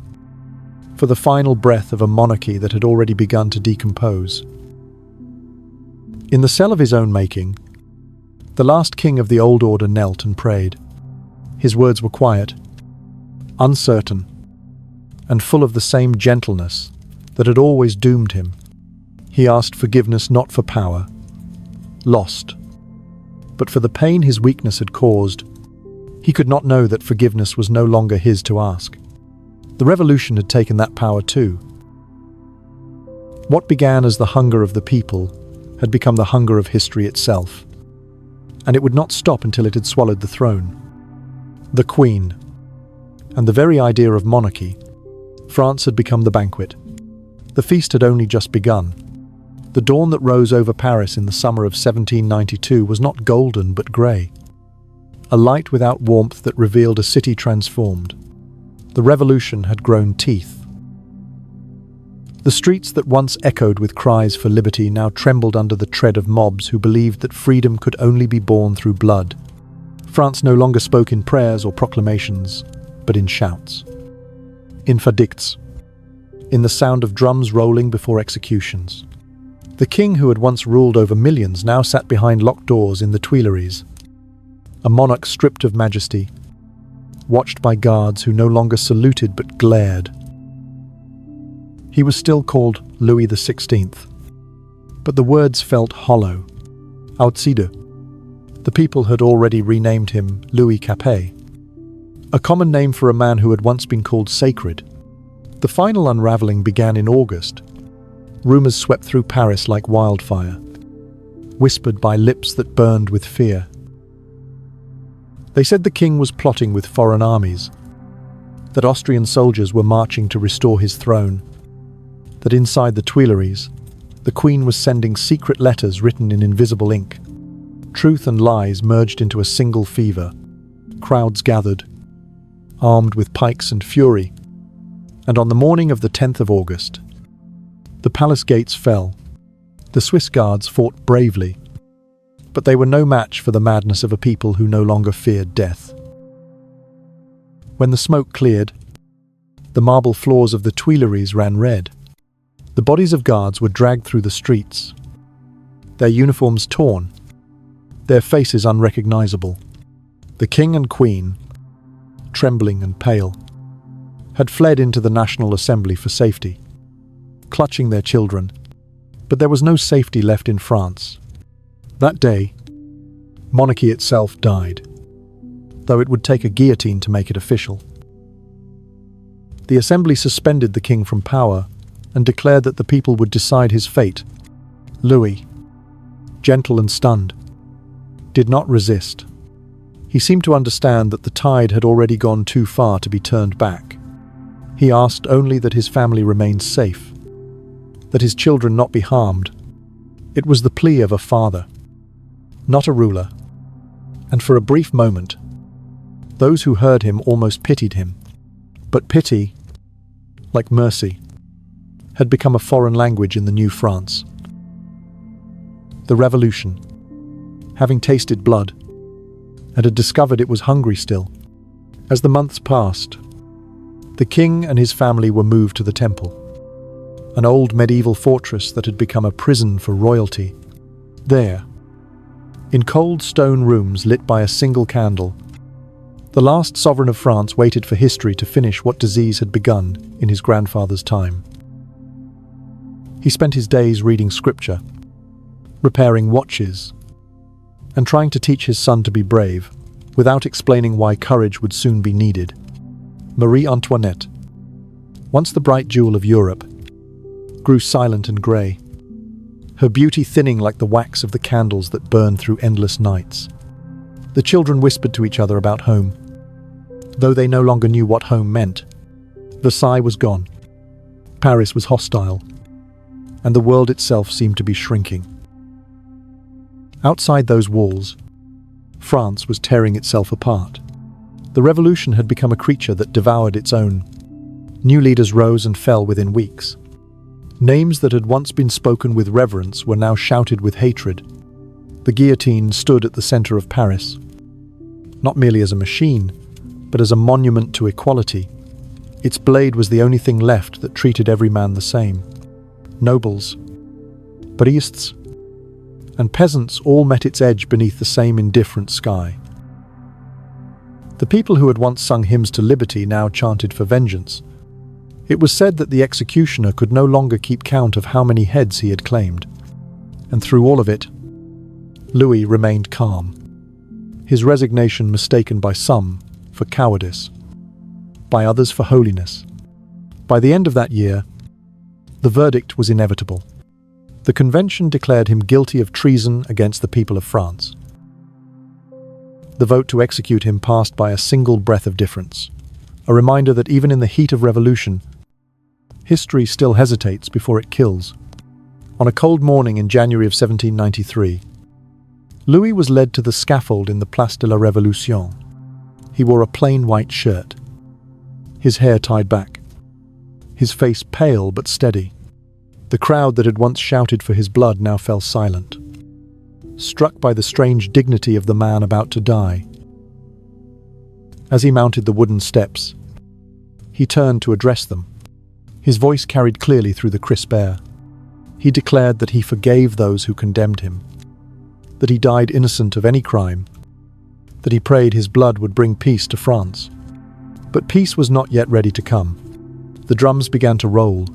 for the final breath of a monarchy that had already begun to decompose. In the cell of his own making, the last king of the old order knelt and prayed. His words were quiet, uncertain, and full of the same gentleness that had always doomed him. He asked forgiveness not for power, lost, but for the pain his weakness had caused. He could not know that forgiveness was no longer his to ask. The revolution had taken that power too. What began as the hunger of the people had become the hunger of history itself, and it would not stop until it had swallowed the throne. The Queen, and the very idea of monarchy. France had become the banquet. The feast had only just begun. The dawn that rose over Paris in the summer of 1792 was not golden but grey, a light without warmth that revealed a city transformed. The revolution had grown teeth. The streets that once echoed with cries for liberty now trembled under the tread of mobs who believed that freedom could only be born through blood. France no longer spoke in prayers or proclamations, but in shouts. In verdicts. In the sound of drums rolling before executions. The king who had once ruled over millions now sat behind locked doors in the Tuileries. A monarch stripped of majesty, watched by guards who no longer saluted but glared. He was still called Louis the 16th, but the words felt hollow. Outsider. The people had already renamed him Louis Capet, a common name for a man who had once been called sacred. The final unraveling began in August. Rumors swept through Paris like wildfire, whispered by lips that burned with fear. They said the king was plotting with foreign armies, that Austrian soldiers were marching to restore his throne, that inside the Tuileries, the queen was sending secret letters written in invisible ink. Truth and lies merged into a single fever. Crowds gathered, armed with pikes and fury, and on the morning of the 10th of August, the palace gates fell. The Swiss guards fought bravely, but they were no match for the madness of a people who no longer feared death. When the smoke cleared, the marble floors of the Tuileries ran red. The bodies of guards were dragged through the streets, their uniforms torn, their faces unrecognizable. The king and queen, trembling and pale, had fled into the National Assembly for safety, clutching their children, but there was no safety left in France. That day, monarchy itself died, though it would take a guillotine to make it official. The assembly suspended the king from power and declared that the people would decide his fate. Louis, gentle and stunned, did not resist. He seemed to understand that the tide had already gone too far to be turned back. He asked only that his family remain safe, that his children not be harmed. It was the plea of a father, not a ruler, and for a brief moment, those who heard him almost pitied him. But pity, like mercy, had become a foreign language in the new France. The revolution, having tasted blood, and had discovered it was hungry still. As the months passed, the king and his family were moved to the temple, an old medieval fortress that had become a prison for royalty. There, in cold stone rooms lit by a single candle, the last sovereign of France waited for history to finish what disease had begun in his grandfather's time. He spent his days reading scripture, repairing watches, and trying to teach his son to be brave, without explaining why courage would soon be needed. Marie Antoinette, once the bright jewel of Europe, grew silent and grey, her beauty thinning like the wax of the candles that burned through endless nights. The children whispered to each other about home, though they no longer knew what home meant. Versailles was gone. Paris was hostile, and the world itself seemed to be shrinking. Outside those walls, France was tearing itself apart. The revolution had become a creature that devoured its own. New leaders rose and fell within weeks. Names that had once been spoken with reverence were now shouted with hatred. The guillotine stood at the center of Paris, not merely as a machine, but as a monument to equality. Its blade was the only thing left that treated every man the same. Nobles, priests, and peasants all met its edge beneath the same indifferent sky. The people who had once sung hymns to liberty now chanted for vengeance. It was said that the executioner could no longer keep count of how many heads he had claimed. And through all of it, Louis remained calm, his resignation mistaken by some for cowardice, by others for holiness. By the end of that year, the verdict was inevitable. The convention declared him guilty of treason against the people of France. The vote to execute him passed by a single breath of difference, a reminder that even in the heat of revolution, history still hesitates before it kills. On a cold morning in January of 1793, Louis was led to the scaffold in the Place de la Révolution. He wore a plain white shirt, his hair tied back, his face pale but steady. The crowd that had once shouted for his blood now fell silent, struck by the strange dignity of the man about to die. As he mounted the wooden steps, he turned to address them. His voice carried clearly through the crisp air. He declared that he forgave those who condemned him, that he died innocent of any crime, that he prayed his blood would bring peace to France. But peace was not yet ready to come. The drums began to roll.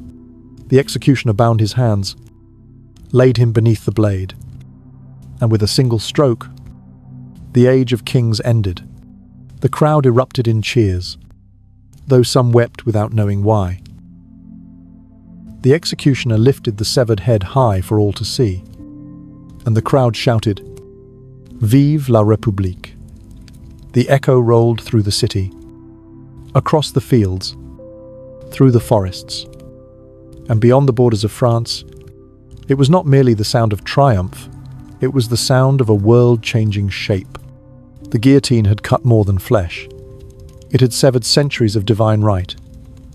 The executioner bound his hands, laid him beneath the blade, and with a single stroke, the age of kings ended. The crowd erupted in cheers, though some wept without knowing why. The executioner lifted the severed head high for all to see, and the crowd shouted, "Vive la République!" The echo rolled through the city, across the fields, through the forests, and beyond the borders of France. It was not merely the sound of triumph, it was the sound of a world-changing shape. The guillotine had cut more than flesh. It had severed centuries of divine right,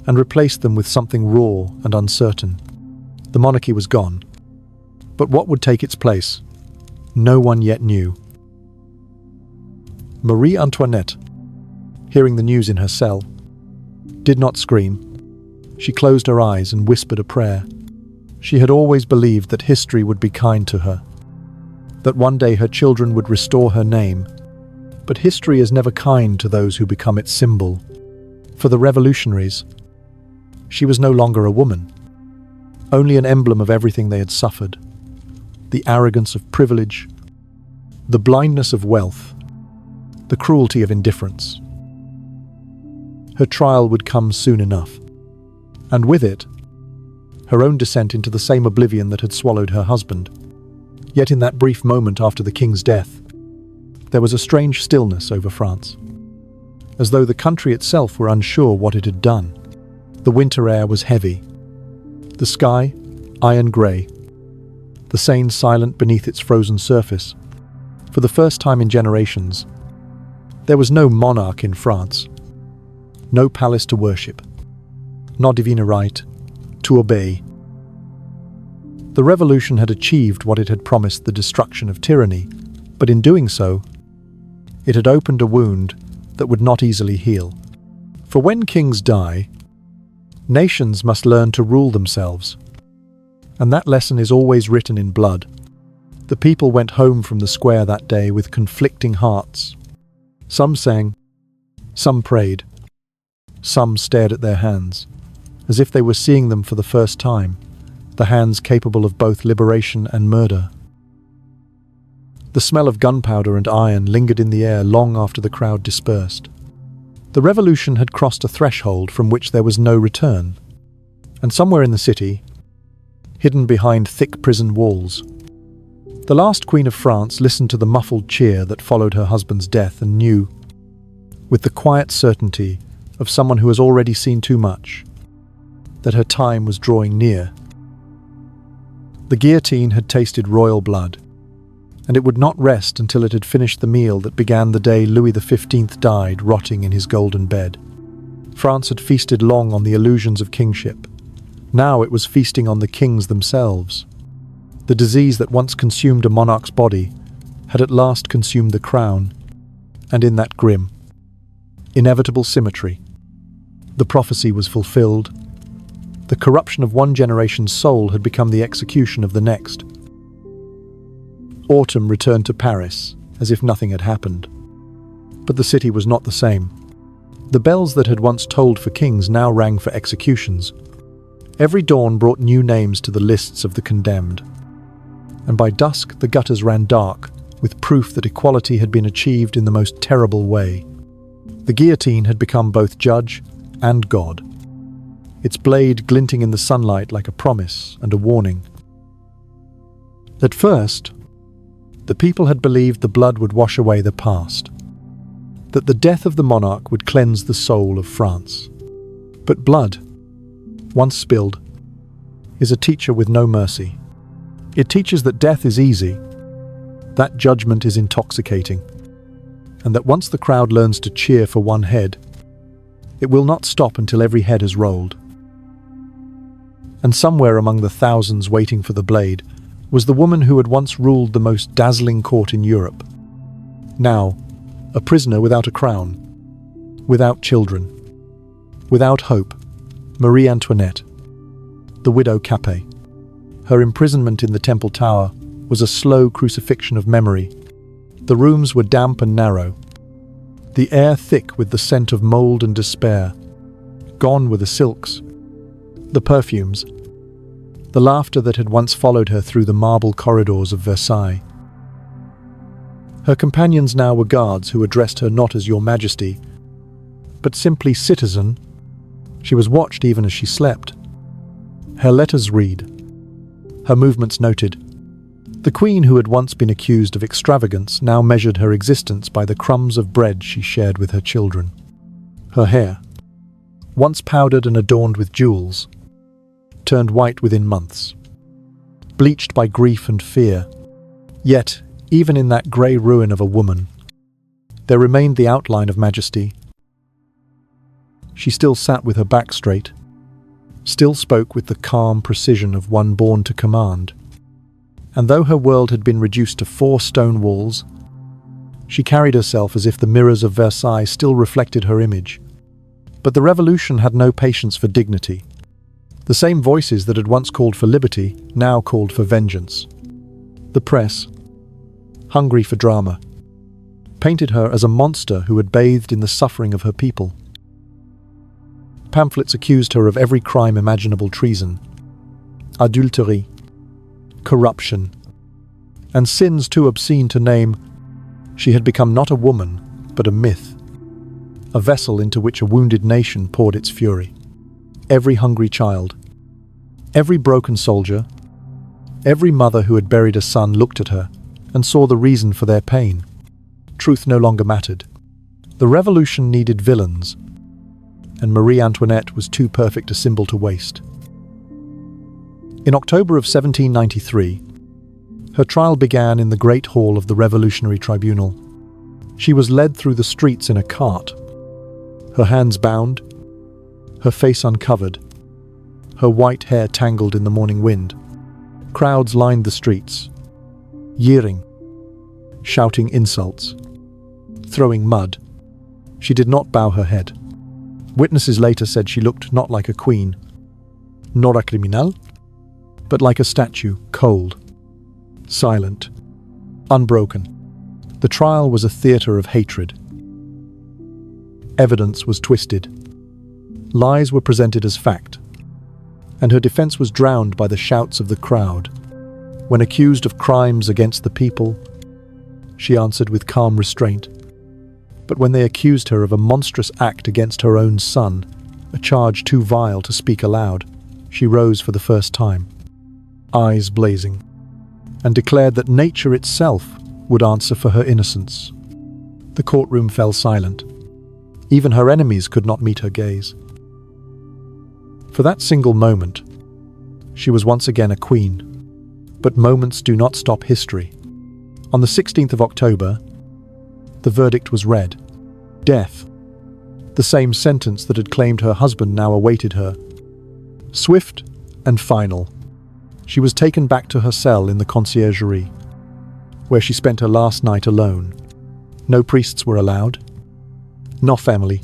and replaced them with something raw and uncertain. The monarchy was gone. But what would take its place? No one yet knew. Marie Antoinette, hearing the news in her cell, did not scream. She closed her eyes and whispered a prayer. She had always believed that history would be kind to her, that one day her children would restore her name. But history is never kind to those who become its symbol. For the revolutionaries, she was no longer a woman, only an emblem of everything they had suffered. The arrogance of privilege, the blindness of wealth, the cruelty of indifference. Her trial would come soon enough, and with it, her own descent into the same oblivion that had swallowed her husband. Yet in that brief moment after the king's death, there was a strange stillness over France, as though the country itself were unsure what it had done. The winter air was heavy, the sky iron grey, the Seine silent beneath its frozen surface. For the first time in generations, there was no monarch in France, no palace to worship, no divine right to obey. The revolution had achieved what it had promised, the destruction of tyranny, but in doing so, it had opened a wound that would not easily heal. For when kings die, nations must learn to rule themselves, and that lesson is always written in blood. The people went home from the square that day with conflicting hearts. Some sang, some prayed, some stared at their hands, as if they were seeing them for the first time, the hands capable of both liberation and murder. The smell of gunpowder and iron lingered in the air long after the crowd dispersed. The revolution had crossed a threshold from which there was no return, and somewhere in the city, hidden behind thick prison walls, the last Queen of France listened to the muffled cheer that followed her husband's death and knew, with the quiet certainty of someone who has already seen too much, that her time was drawing near. The guillotine had tasted royal blood, and it would not rest until it had finished the meal that began the day Louis the 15th died rotting in his golden bed. France had feasted long on the illusions of kingship. Now it was feasting on the kings themselves. The disease that once consumed a monarch's body had at last consumed the crown, and in that grim, inevitable symmetry, the prophecy was fulfilled. The corruption of one generation's soul had become the execution of the next. Autumn returned to Paris, as if nothing had happened. But the city was not the same. The bells that had once tolled for kings now rang for executions. Every dawn brought new names to the lists of the condemned. And by dusk the gutters ran dark, with proof that equality had been achieved in the most terrible way. The guillotine had become both judge and God, its blade glinting in the sunlight like a promise and a warning. At first, the people had believed the blood would wash away the past, that the death of the monarch would cleanse the soul of France. But blood, once spilled, is a teacher with no mercy. It teaches that death is easy, that judgment is intoxicating, and that once the crowd learns to cheer for one head, it will not stop until every head has rolled. And somewhere among the thousands waiting for the blade was the woman who had once ruled the most dazzling court in Europe. Now, a prisoner without a crown, without children, without hope, Marie Antoinette, the widow Capet. Her imprisonment in the Temple Tower was a slow crucifixion of memory. The rooms were damp and narrow, the air thick with the scent of mold and despair. Gone were the silks, the perfumes, the laughter that had once followed her through the marble corridors of Versailles. Her companions now were guards who addressed her not as Your Majesty, but simply citizen. She was watched even as she slept. Her letters read, her movements noted. The queen who had once been accused of extravagance now measured her existence by the crumbs of bread she shared with her children. Her hair, once powdered and adorned with jewels, turned white within months, bleached by grief and fear. Yet, even in that grey ruin of a woman, there remained the outline of majesty. She still sat with her back straight, still spoke with the calm precision of one born to command. And though her world had been reduced to 4 stone walls, she carried herself as if the mirrors of Versailles still reflected her image. But the revolution had no patience for dignity. The same voices that had once called for liberty now called for vengeance. The press, hungry for drama, painted her as a monster who had bathed in the suffering of her people. Pamphlets accused her of every crime imaginable: treason, adultery, corruption, and sins too obscene to name. She had become not a woman, but a myth, a vessel into which a wounded nation poured its fury. Every hungry child, every broken soldier, every mother who had buried a son looked at her and saw the reason for their pain. Truth no longer mattered. The revolution needed villains, and Marie Antoinette was too perfect a symbol to waste. In October of 1793, her trial began in the Great Hall of the Revolutionary Tribunal. She was led through the streets in a cart, her hands bound, her face uncovered, her white hair tangled in the morning wind. Crowds lined the streets, jeering, shouting insults, throwing mud. She did not bow her head. Witnesses later said she looked not like a queen, nor a criminal, but like a statue, cold, silent, unbroken. The trial was a theatre of hatred. Evidence was twisted. Lies were presented as fact, and her defense was drowned by the shouts of the crowd. When accused of crimes against the people, she answered with calm restraint. But when they accused her of a monstrous act against her own son, a charge too vile to speak aloud, she rose for the first time, eyes blazing, and declared that nature itself would answer for her innocence. The courtroom fell silent. Even her enemies could not meet her gaze. For that single moment, she was once again a queen. But moments do not stop history. On the 16th of October, the verdict was read. Death. The same sentence that had claimed her husband now awaited her. Swift and final. She was taken back to her cell in the conciergerie, where she spent her last night alone. No priests were allowed. No family.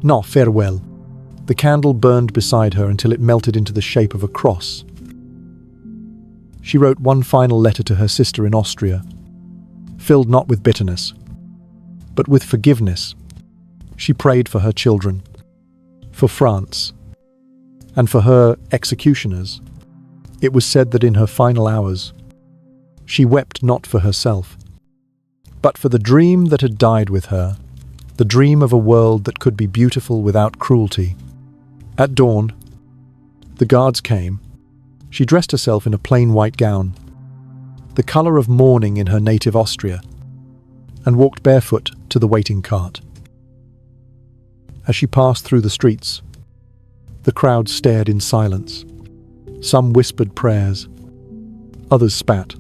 No farewell. The candle burned beside her until it melted into the shape of a cross. She wrote one final letter to her sister in Austria, filled not with bitterness, but with forgiveness. She prayed for her children, for France, and for her executioners. It was said that in her final hours, she wept not for herself, but for the dream that had died with her, the dream of a world that could be beautiful without cruelty. At dawn, the guards came. She dressed herself in a plain white gown, the colour of mourning in her native Austria, and walked barefoot to the waiting cart. As she passed through the streets, the crowd stared in silence. Some whispered prayers, others spat,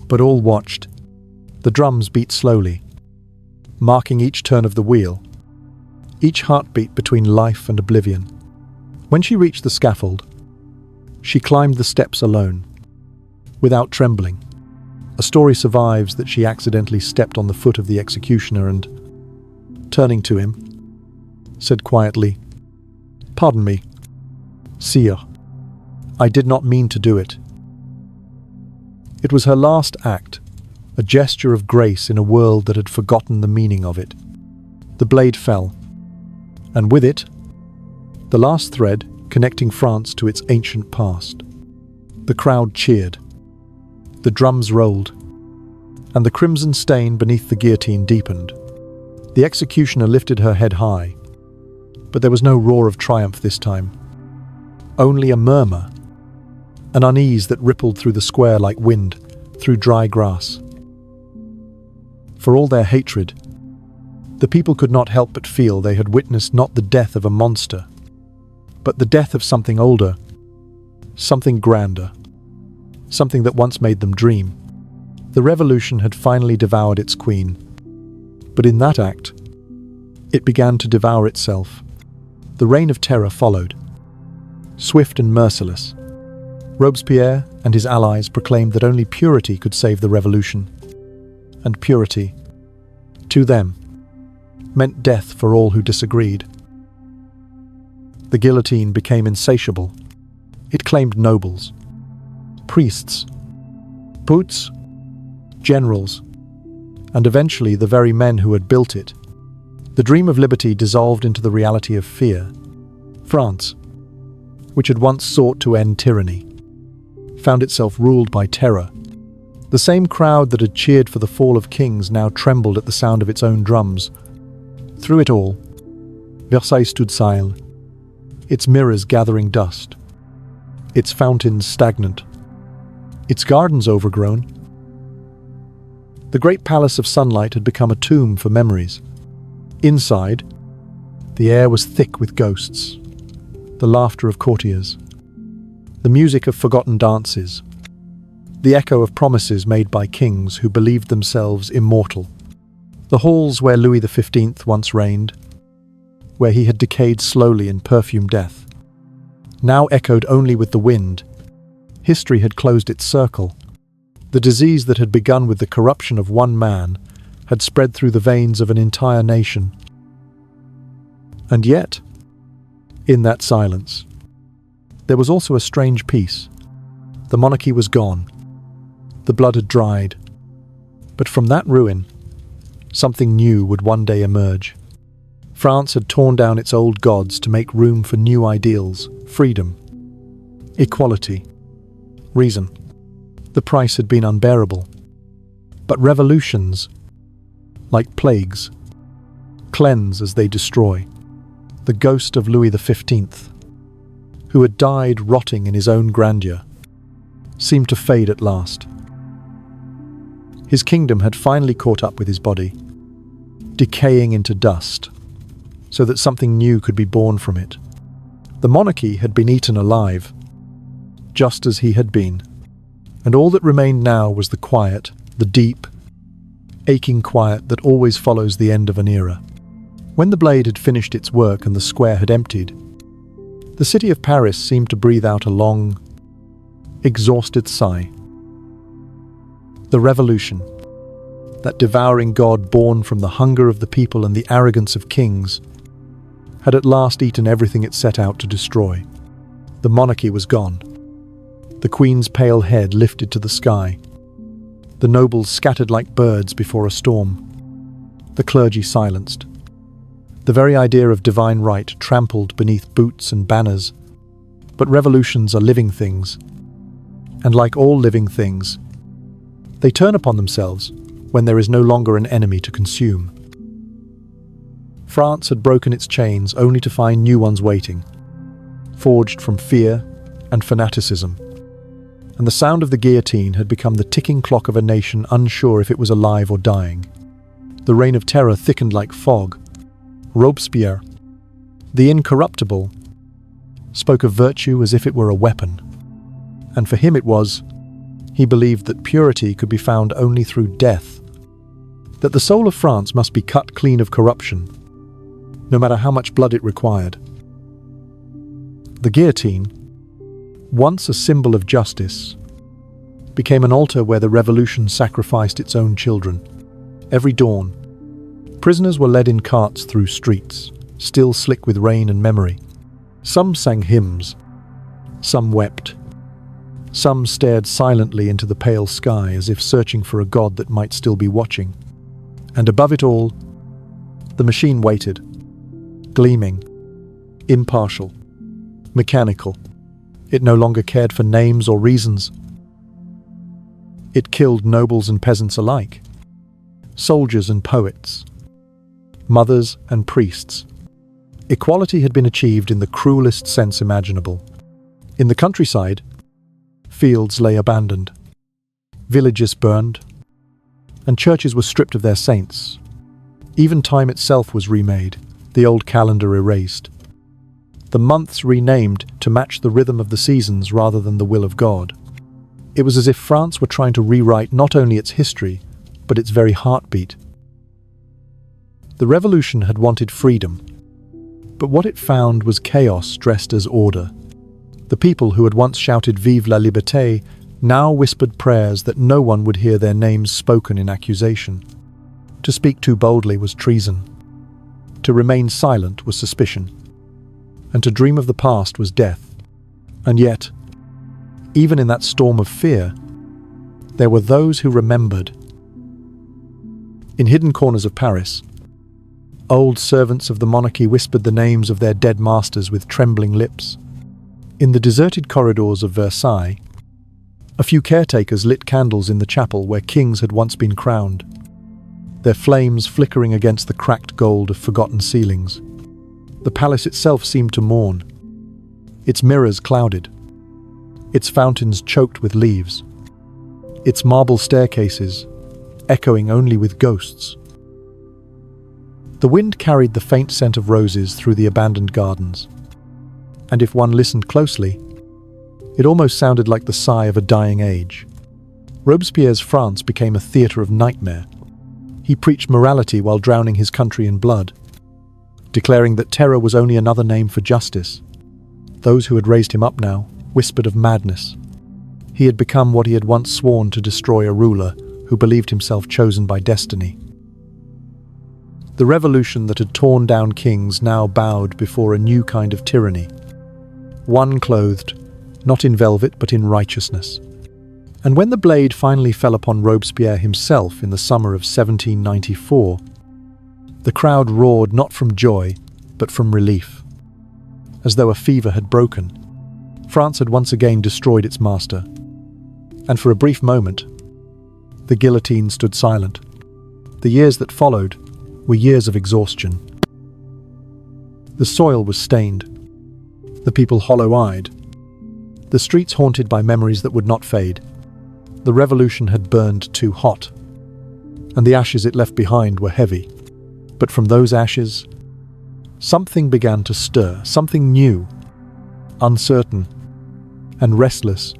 but all watched. The drums beat slowly, marking each turn of the wheel, each heartbeat between life and oblivion. When she reached the scaffold, She climbed the steps alone, without trembling. A story survives that she accidentally stepped on the foot of the executioner and, turning to him, said quietly, "Pardon me, sire. I did not mean to do it." It was her last act, a gesture of grace in a world that had forgotten the meaning of it. The blade fell, and with it, the last thread connecting France to its ancient past. The crowd cheered. The drums rolled, and the crimson stain beneath the guillotine deepened. The executioner lifted her head high, but there was no roar of triumph this time. Only a murmur, an unease that rippled through the square like wind through dry grass. For all their hatred, the people could not help but feel they had witnessed not the death of a monster, but the death of something older, something grander, something that once made them dream. The revolution had finally devoured its queen, but in that act, it began to devour itself. The reign of terror followed, swift and merciless. Robespierre and his allies proclaimed that only purity could save the revolution, and purity, to them, meant death for all who disagreed. The guillotine became insatiable. It claimed nobles, priests, boots, generals, and eventually the very men who had built it. The dream of liberty dissolved into the reality of fear. France, which had once sought to end tyranny, found itself ruled by terror. The same crowd that had cheered for the fall of kings now trembled at the sound of its own drums. Through it all, Versailles stood silent, its mirrors gathering dust, its fountains stagnant, its gardens overgrown. The great palace of sunlight had become a tomb for memories. Inside, the air was thick with ghosts, the laughter of courtiers, the music of forgotten dances, the echo of promises made by kings who believed themselves immortal. The halls where Louis the 15th once reigned, where he had decayed slowly in perfumed death, now echoed only with the wind. History had closed its circle. The disease that had begun with the corruption of one man had spread through the veins of an entire nation. And yet, in that silence, there was also a strange peace. The monarchy was gone. The blood had dried. But from that ruin, something new would one day emerge. France had torn down its old gods to make room for new ideals, freedom, equality, reason. The price had been unbearable. But revolutions, like plagues, cleanse as they destroy. The ghost of Louis the 15th, who had died rotting in his own grandeur, seemed to fade at last. His kingdom had finally caught up with his body, decaying into dust, so that something new could be born from it. The monarchy had been eaten alive, just as he had been, and all that remained now was the quiet, the deep, aching quiet that always follows the end of an era. When the blade had finished its work and the square had emptied, the city of Paris seemed to breathe out a long, exhausted sigh. The revolution, that devouring god born from the hunger of the people and the arrogance of kings, had at last eaten everything it set out to destroy. The monarchy was gone. The queen's pale head lifted to the sky. The nobles scattered like birds before a storm. The clergy silenced. The very idea of divine right trampled beneath boots and banners. But revolutions are living things. And like all living things, they turn upon themselves when there is no longer an enemy to consume. France had broken its chains only to find new ones waiting, forged from fear and fanaticism. And the sound of the guillotine had become the ticking clock of a nation unsure if it was alive or dying. The reign of terror thickened like fog. Robespierre, the incorruptible, spoke of virtue as if it were a weapon. And for him it was. He believed that purity could be found only through death, that the soul of France must be cut clean of corruption, no matter how much blood it required. The guillotine, once a symbol of justice, became an altar where the revolution sacrificed its own children. Every dawn, prisoners were led in carts through streets, still slick with rain and memory. Some sang hymns, some wept, some stared silently into the pale sky as if searching for a god that might still be watching. And above it all, the machine waited, gleaming, impartial, mechanical. It no longer cared for names or reasons. It killed nobles and peasants alike, soldiers and poets, mothers and priests. Equality had been achieved in the cruelest sense imaginable. In the countryside, fields lay abandoned, villages burned, and churches were stripped of their saints. Even time itself was remade, the old calendar erased, the months renamed to match the rhythm of the seasons rather than the will of God. It was as if France were trying to rewrite not only its history, but its very heartbeat. The revolution had wanted freedom, but what it found was chaos dressed as order. The people who had once shouted "Vive la liberté" now whispered prayers that no one would hear their names spoken in accusation. To speak too boldly was treason. To remain silent was suspicion. And to dream of the past was death. And yet, even in that storm of fear, there were those who remembered. In hidden corners of Paris, old servants of the monarchy whispered the names of their dead masters with trembling lips. In the deserted corridors of Versailles, a few caretakers lit candles in the chapel where kings had once been crowned, their flames flickering against the cracked gold of forgotten ceilings. The palace itself seemed to mourn, its mirrors clouded, its fountains choked with leaves, its marble staircases echoing only with ghosts. The wind carried the faint scent of roses through the abandoned gardens, and if one listened closely, it almost sounded like the sigh of a dying age. Robespierre's France became a theatre of nightmare. He preached morality while drowning his country in blood, declaring that terror was only another name for justice. Those who had raised him up now whispered of madness. He had become what he had once sworn to destroy, a ruler who believed himself chosen by destiny. The revolution that had torn down kings now bowed before a new kind of tyranny, one clothed not in velvet but in righteousness. And when the blade finally fell upon Robespierre himself in the summer of 1794, the crowd roared not from joy but from relief, as though a fever had broken. France had once again destroyed its master, and for a brief moment, the guillotine stood silent. The years that followed were years of exhaustion. The soil was stained, the people hollow-eyed, the streets haunted by memories that would not fade. The revolution had burned too hot, and the ashes it left behind were heavy. But from those ashes, something began to stir, something new, uncertain, and restless.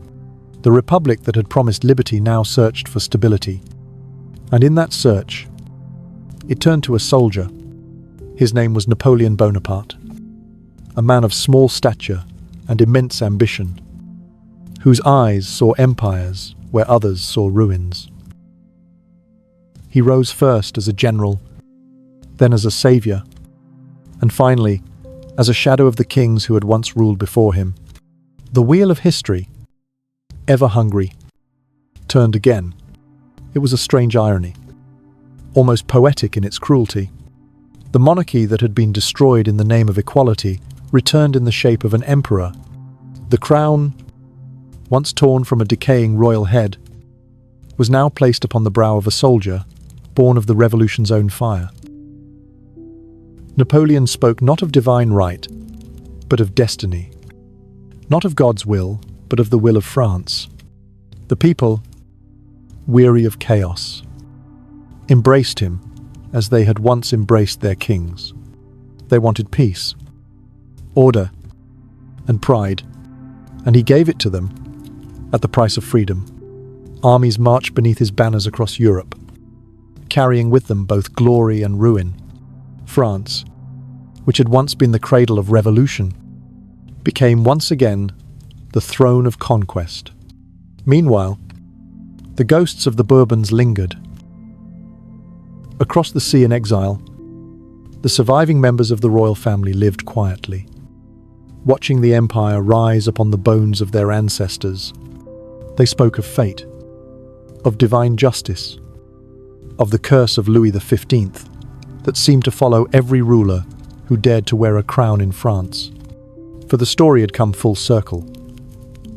The republic that had promised liberty now searched for stability. And in that search, it turned to a soldier. His name was Napoleon Bonaparte, a man of small stature and immense ambition, whose eyes saw empires where others saw ruins. He rose first as a general, then as a savior, and finally as a shadow of the kings who had once ruled before him. The wheel of history, ever hungry, turned again. It was a strange irony, almost poetic in its cruelty. The monarchy that had been destroyed in the name of equality returned in the shape of an emperor. The crown, once torn from a decaying royal head, was now placed upon the brow of a soldier, born of the revolution's own fire. Napoleon spoke not of divine right, but of destiny. Not of God's will, but of the will of France. The people, weary of chaos, embraced him as they had once embraced their kings. They wanted peace, order, and pride, and he gave it to them at the price of freedom. Armies marched beneath his banners across Europe, carrying with them both glory and ruin. France, which had once been the cradle of revolution, became once again the throne of conquest. Meanwhile, the ghosts of the Bourbons lingered. Across the sea in exile, the surviving members of the royal family lived quietly, watching the empire rise upon the bones of their ancestors. They spoke of fate, of divine justice, of the curse of Louis the Fifteenth that seemed to follow every ruler who dared to wear a crown in France. For the story had come full circle.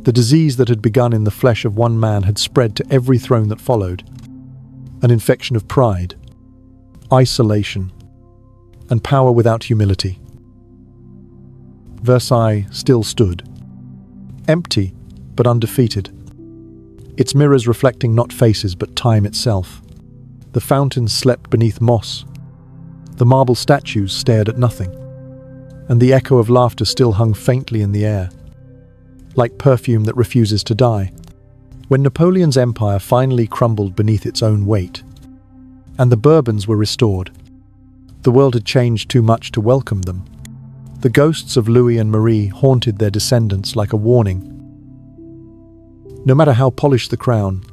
The disease that had begun in the flesh of one man had spread to every throne that followed. An infection of pride, isolation, and power without humility. Versailles still stood, empty but undefeated, its mirrors reflecting not faces but time itself. The fountains slept beneath moss, the marble statues stared at nothing, and the echo of laughter still hung faintly in the air, like perfume that refuses to die. When Napoleon's empire finally crumbled beneath its own weight, and the Bourbons were restored, the world had changed too much to welcome them. The ghosts of Louis and Marie haunted their descendants like a warning. No matter how polished the crown,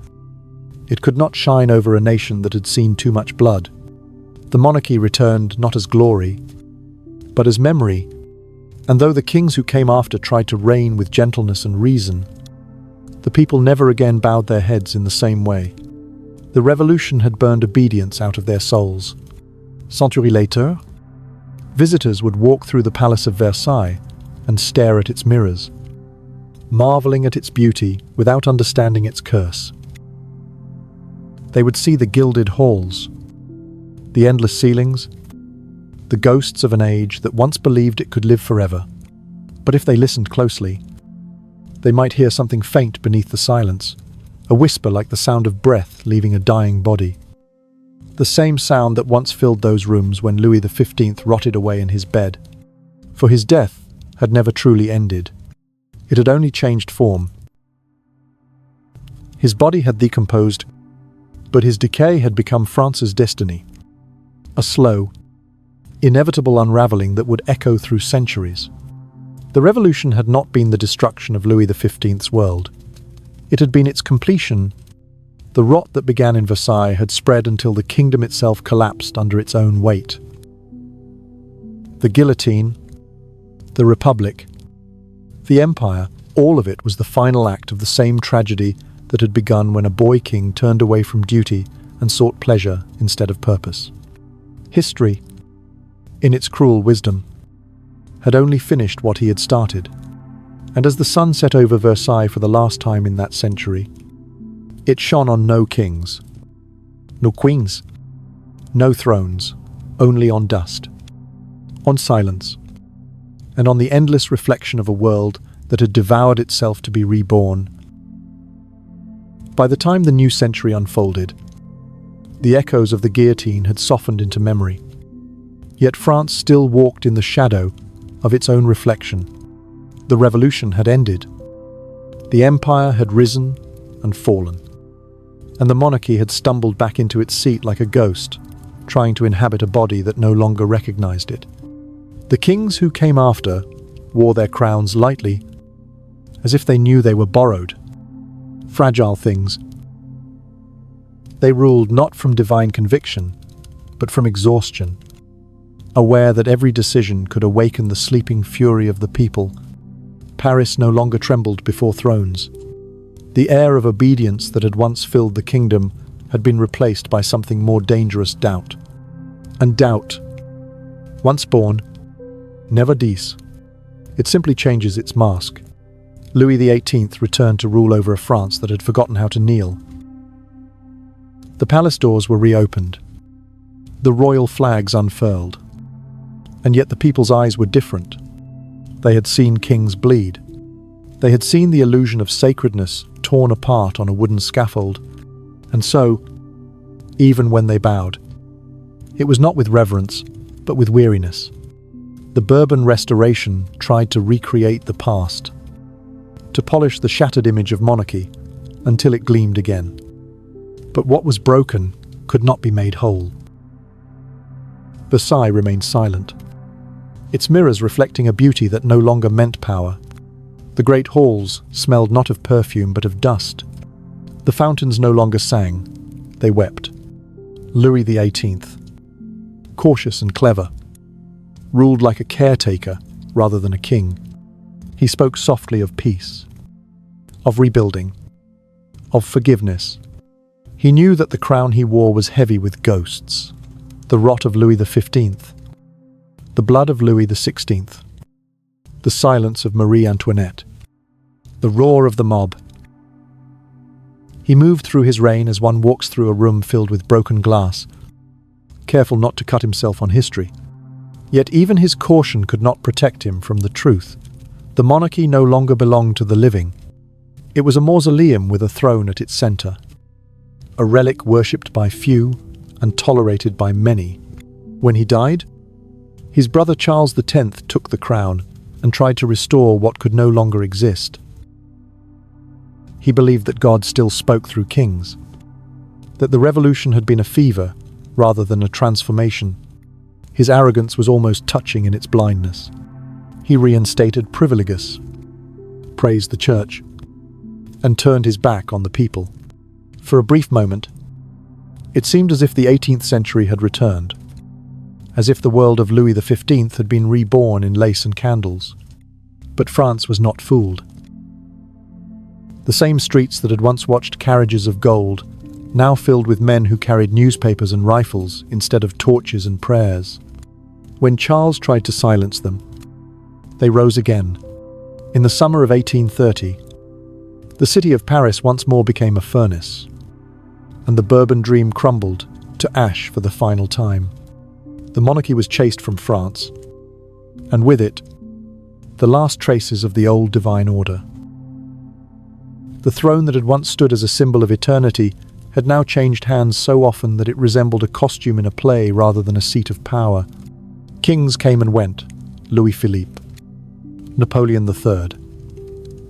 it could not shine over a nation that had seen too much blood. The monarchy returned not as glory, but as memory, and though the kings who came after tried to reign with gentleness and reason, the people never again bowed their heads in the same way. The revolution had burned obedience out of their souls. Centuries later, visitors would walk through the palace of Versailles and stare at its mirrors, marveling at its beauty without understanding its curse. They would see the gilded halls, the endless ceilings, the ghosts of an age that once believed it could live forever. But if they listened closely, they might hear something faint beneath the silence, a whisper like the sound of breath leaving a dying body. The same sound that once filled those rooms when Louis the 15th rotted away in his bed. For his death had never truly ended. It had only changed form. His body had decomposed, but his decay had become France's destiny. A slow, inevitable unraveling that would echo through centuries. The revolution had not been the destruction of Louis the 15th's world. It had been its completion. The rot that began in Versailles had spread until the kingdom itself collapsed under its own weight. The guillotine, the republic, the empire, all of it was the final act of the same tragedy that had begun when a boy king turned away from duty and sought pleasure instead of purpose. History, in its cruel wisdom, had only finished what he had started, and as the sun set over Versailles for the last time in that century, it shone on no kings, no queens, no thrones, only on dust, on silence, and on the endless reflection of a world that had devoured itself to be reborn. By the time the new century unfolded, the echoes of the guillotine had softened into memory. Yet France still walked in the shadow of its own reflection. The revolution had ended. The empire had risen and fallen, and the monarchy had stumbled back into its seat like a ghost, trying to inhabit a body that no longer recognized it. The kings who came after wore their crowns lightly, as if they knew they were borrowed, fragile things. They ruled not from divine conviction, but from exhaustion, aware that every decision could awaken the sleeping fury of the people. Paris no longer trembled before thrones. The air of obedience that had once filled the kingdom had been replaced by something more dangerous: doubt. And doubt, once born, never dies. It simply changes its mask. Louis the 18th returned to rule over a France that had forgotten how to kneel. The palace doors were reopened, the royal flags unfurled, and yet the people's eyes were different. They had seen kings bleed. They had seen the illusion of sacredness torn apart on a wooden scaffold, and so, even when they bowed, it was not with reverence, but with weariness. The Bourbon Restoration tried to recreate the past, to polish the shattered image of monarchy until it gleamed again. But what was broken could not be made whole. Versailles remained silent, its mirrors reflecting a beauty that no longer meant power. The great halls smelled not of perfume but of dust. The fountains no longer sang, they wept. Louis the 18th, cautious and clever, ruled like a caretaker rather than a king. He spoke softly of peace, of rebuilding, of forgiveness. He knew that the crown he wore was heavy with ghosts, the rot of Louis the 15th, the blood of Louis the 16th, the silence of Marie Antoinette, the roar of the mob. He moved through his reign as one walks through a room filled with broken glass, careful not to cut himself on history. Yet even his caution could not protect him from the truth. The monarchy no longer belonged to the living. It was a mausoleum with a throne at its center, a relic worshipped by few and tolerated by many. When he died, his brother Charles X took the crown and tried to restore what could no longer exist. He believed that God still spoke through kings, that the revolution had been a fever rather than a transformation. His arrogance was almost touching in its blindness. He reinstated privileges, praised the church, and turned his back on the people. For a brief moment, it seemed as if the 18th century had returned, as if the world of Louis the 15th had been reborn in lace and candles. But France was not fooled. The same streets that had once watched carriages of gold, now filled with men who carried newspapers and rifles instead of torches and prayers. When Charles tried to silence them, they rose again. In the summer of 1830, the city of Paris once more became a furnace, and the Bourbon dream crumbled to ash for the final time. The monarchy was chased from France, and with it, the last traces of the old divine order. The throne that had once stood as a symbol of eternity had now changed hands so often that it resembled a costume in a play rather than a seat of power. Kings came and went, Louis Philippe, Napoleon III,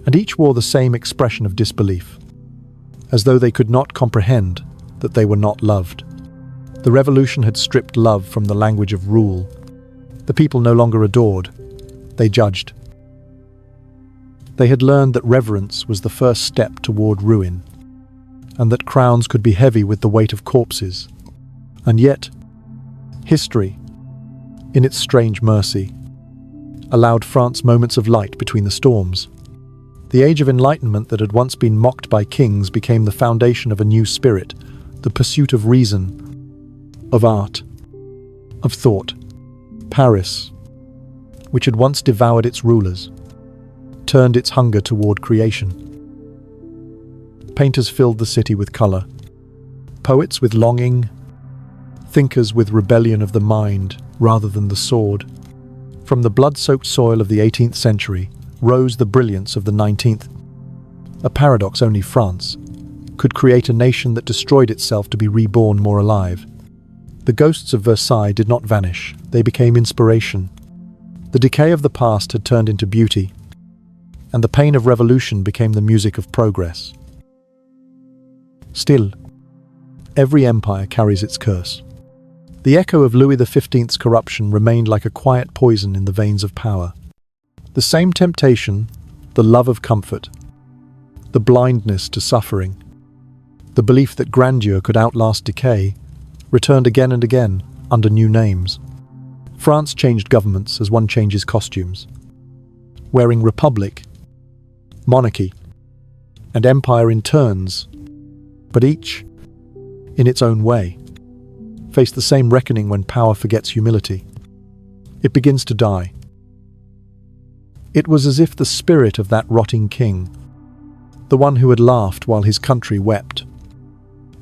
and each wore the same expression of disbelief, as though they could not comprehend that they were not loved. The revolution had stripped love from the language of rule. The people no longer adored, they judged. They had learned that reverence was the first step toward ruin, and that crowns could be heavy with the weight of corpses. And yet, history, in its strange mercy, allowed France moments of light between the storms. The age of enlightenment that had once been mocked by kings became the foundation of a new spirit, the pursuit of reason, of art, of thought. Paris, which had once devoured its rulers, turned its hunger toward creation. Painters filled the city with color, poets with longing, thinkers with rebellion of the mind rather than the sword. From the blood-soaked soil of the 18th century rose the brilliance of the 19th. A paradox only France could create a nation that destroyed itself to be reborn more alive. The ghosts of Versailles did not vanish, they became inspiration. The decay of the past had turned into beauty, and the pain of revolution became the music of progress. Still, every empire carries its curse. The echo of Louis the 15th's corruption remained like a quiet poison in the veins of power. The same temptation, the love of comfort, the blindness to suffering, the belief that grandeur could outlast decay, returned again and again under new names. France changed governments as one changes costumes, wearing republic, monarchy, and empire in turns, but each, in its own way, faced the same reckoning when power forgets humility. It begins to die. It was as if the spirit of that rotting king, the one who had laughed while his country wept,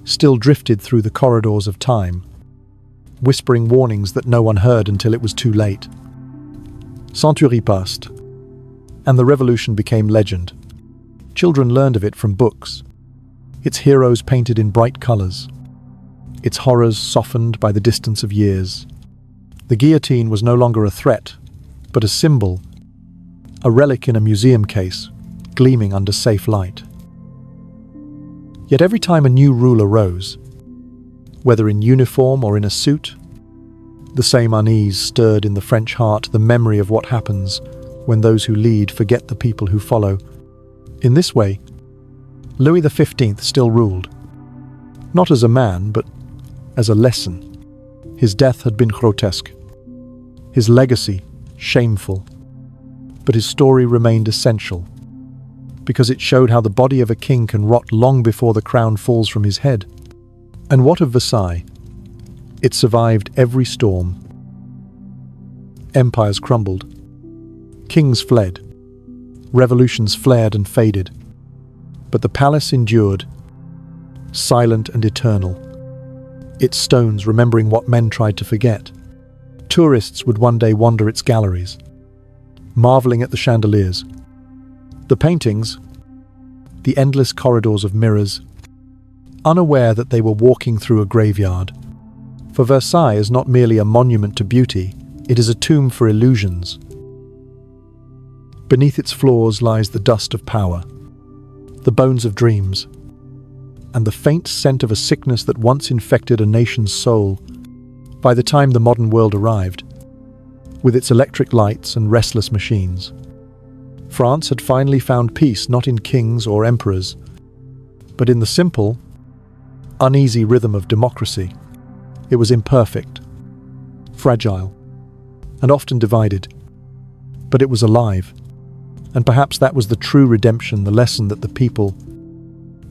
still drifted through the corridors of time, whispering warnings that no one heard until it was too late. Century passed, and the revolution became legend. Children learned of it from books, its heroes painted in bright colors, its horrors softened by the distance of years. The guillotine was no longer a threat, but a symbol, a relic in a museum case, gleaming under safe light. Yet every time a new ruler rose, whether in uniform or in a suit, the same unease stirred in the French heart, the memory of what happens when those who lead forget the people who follow. In this way, Louis the 15th still ruled, not as a man, but as a lesson. His death had been grotesque, his legacy shameful, but his story remained essential, because it showed how the body of a king can rot long before the crown falls from his head. And what of Versailles? It survived every storm. Empires crumbled, kings fled, revolutions flared and faded, but the palace endured, silent and eternal, its stones remembering what men tried to forget. Tourists would one day wander its galleries, marveling at the chandeliers, the paintings, the endless corridors of mirrors, unaware that they were walking through a graveyard. For Versailles is not merely a monument to beauty, it is a tomb for illusions. Beneath its floors lies the dust of power, the bones of dreams, and the faint scent of a sickness that once infected a nation's soul. By the time the modern world arrived, with its electric lights and restless machines, France had finally found peace not in kings or emperors, but in the simple, uneasy rhythm of democracy. It was imperfect, fragile, and often divided, but it was alive. And perhaps that was the true redemption, the lesson that the people,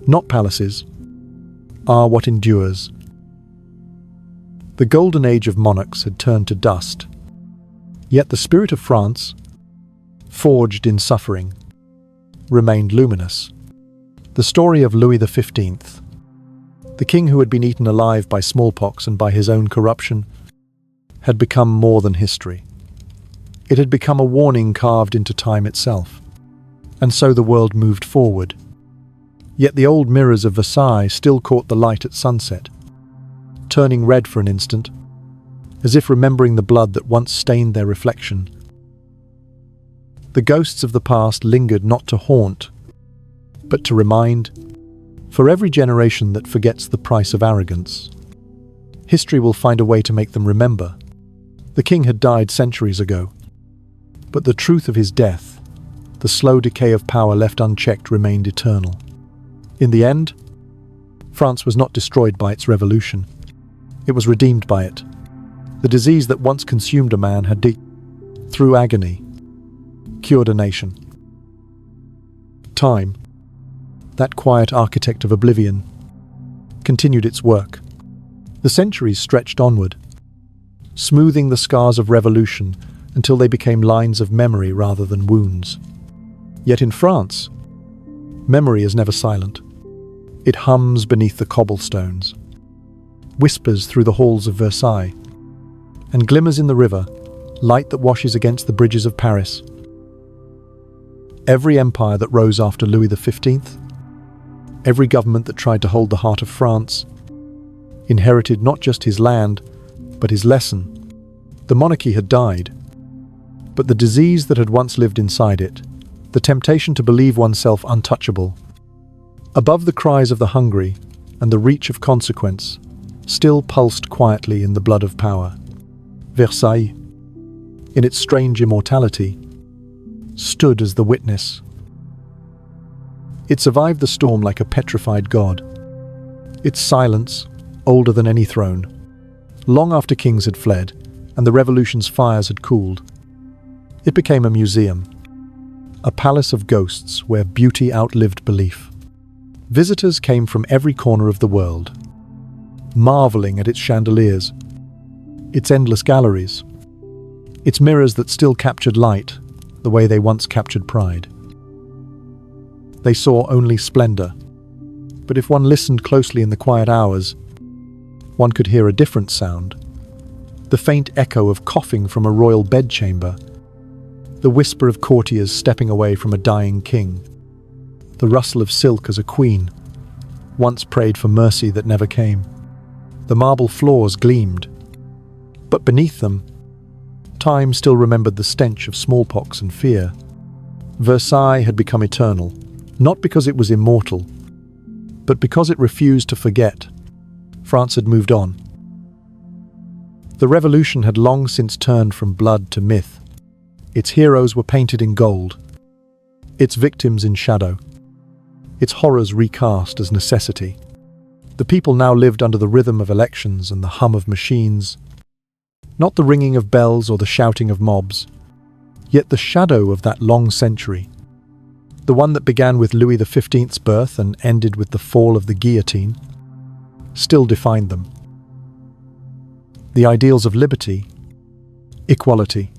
not palaces, are what endures. The golden age of monarchs had turned to dust, yet the spirit of France, forged in suffering, remained luminous. The story of Louis the 15th, the king who had been eaten alive by smallpox and by his own corruption, had become more than history. It had become a warning carved into time itself. And so the world moved forward. Yet the old mirrors of Versailles still caught the light at sunset, turning red for an instant, as if remembering the blood that once stained their reflection. The ghosts of the past lingered not to haunt, but to remind. For every generation that forgets the price of arrogance, history will find a way to make them remember. The king had died centuries ago, but the truth of his death, the slow decay of power left unchecked, remained eternal. In the end, France was not destroyed by its revolution. It was redeemed by it. The disease that once consumed a man had, through agony, cured a nation. Time, that quiet architect of oblivion, continued its work. The centuries stretched onward, smoothing the scars of revolution until they became lines of memory rather than wounds. Yet in France, memory is never silent. It hums beneath the cobblestones, whispers through the halls of Versailles, and glimmers in the river, light that washes against the bridges of Paris. Every empire that rose after Louis the 15th, every government that tried to hold the heart of France, inherited not just his land, but his lesson. The monarchy had died, but the disease that had once lived inside it, the temptation to believe oneself untouchable, above the cries of the hungry and the reach of consequence, still pulsed quietly in the blood of power. Versailles, in its strange immortality, stood as the witness. It survived the storm like a petrified god, its silence older than any throne, long after kings had fled and the revolution's fires had cooled. It became a museum, a palace of ghosts where beauty outlived belief. Visitors came from every corner of the world, marveling at its chandeliers, its endless galleries, its mirrors that still captured light the way they once captured pride. They saw only splendor, but if one listened closely in the quiet hours, one could hear a different sound, the faint echo of coughing from a royal bedchamber, the whisper of courtiers stepping away from a dying king, the rustle of silk as a queen once prayed for mercy that never came. The marble floors gleamed, but beneath them, time still remembered the stench of smallpox and fear. Versailles had become eternal, not because it was immortal, but because it refused to forget. France had moved on. The revolution had long since turned from blood to myth. Its heroes were painted in gold, its victims in shadow, its horrors recast as necessity. The people now lived under the rhythm of elections and the hum of machines, not the ringing of bells or the shouting of mobs. Yet the shadow of that long century, the one that began with Louis the Fifteenth's birth and ended with the fall of the guillotine, still defined them. The ideals of liberty, equality,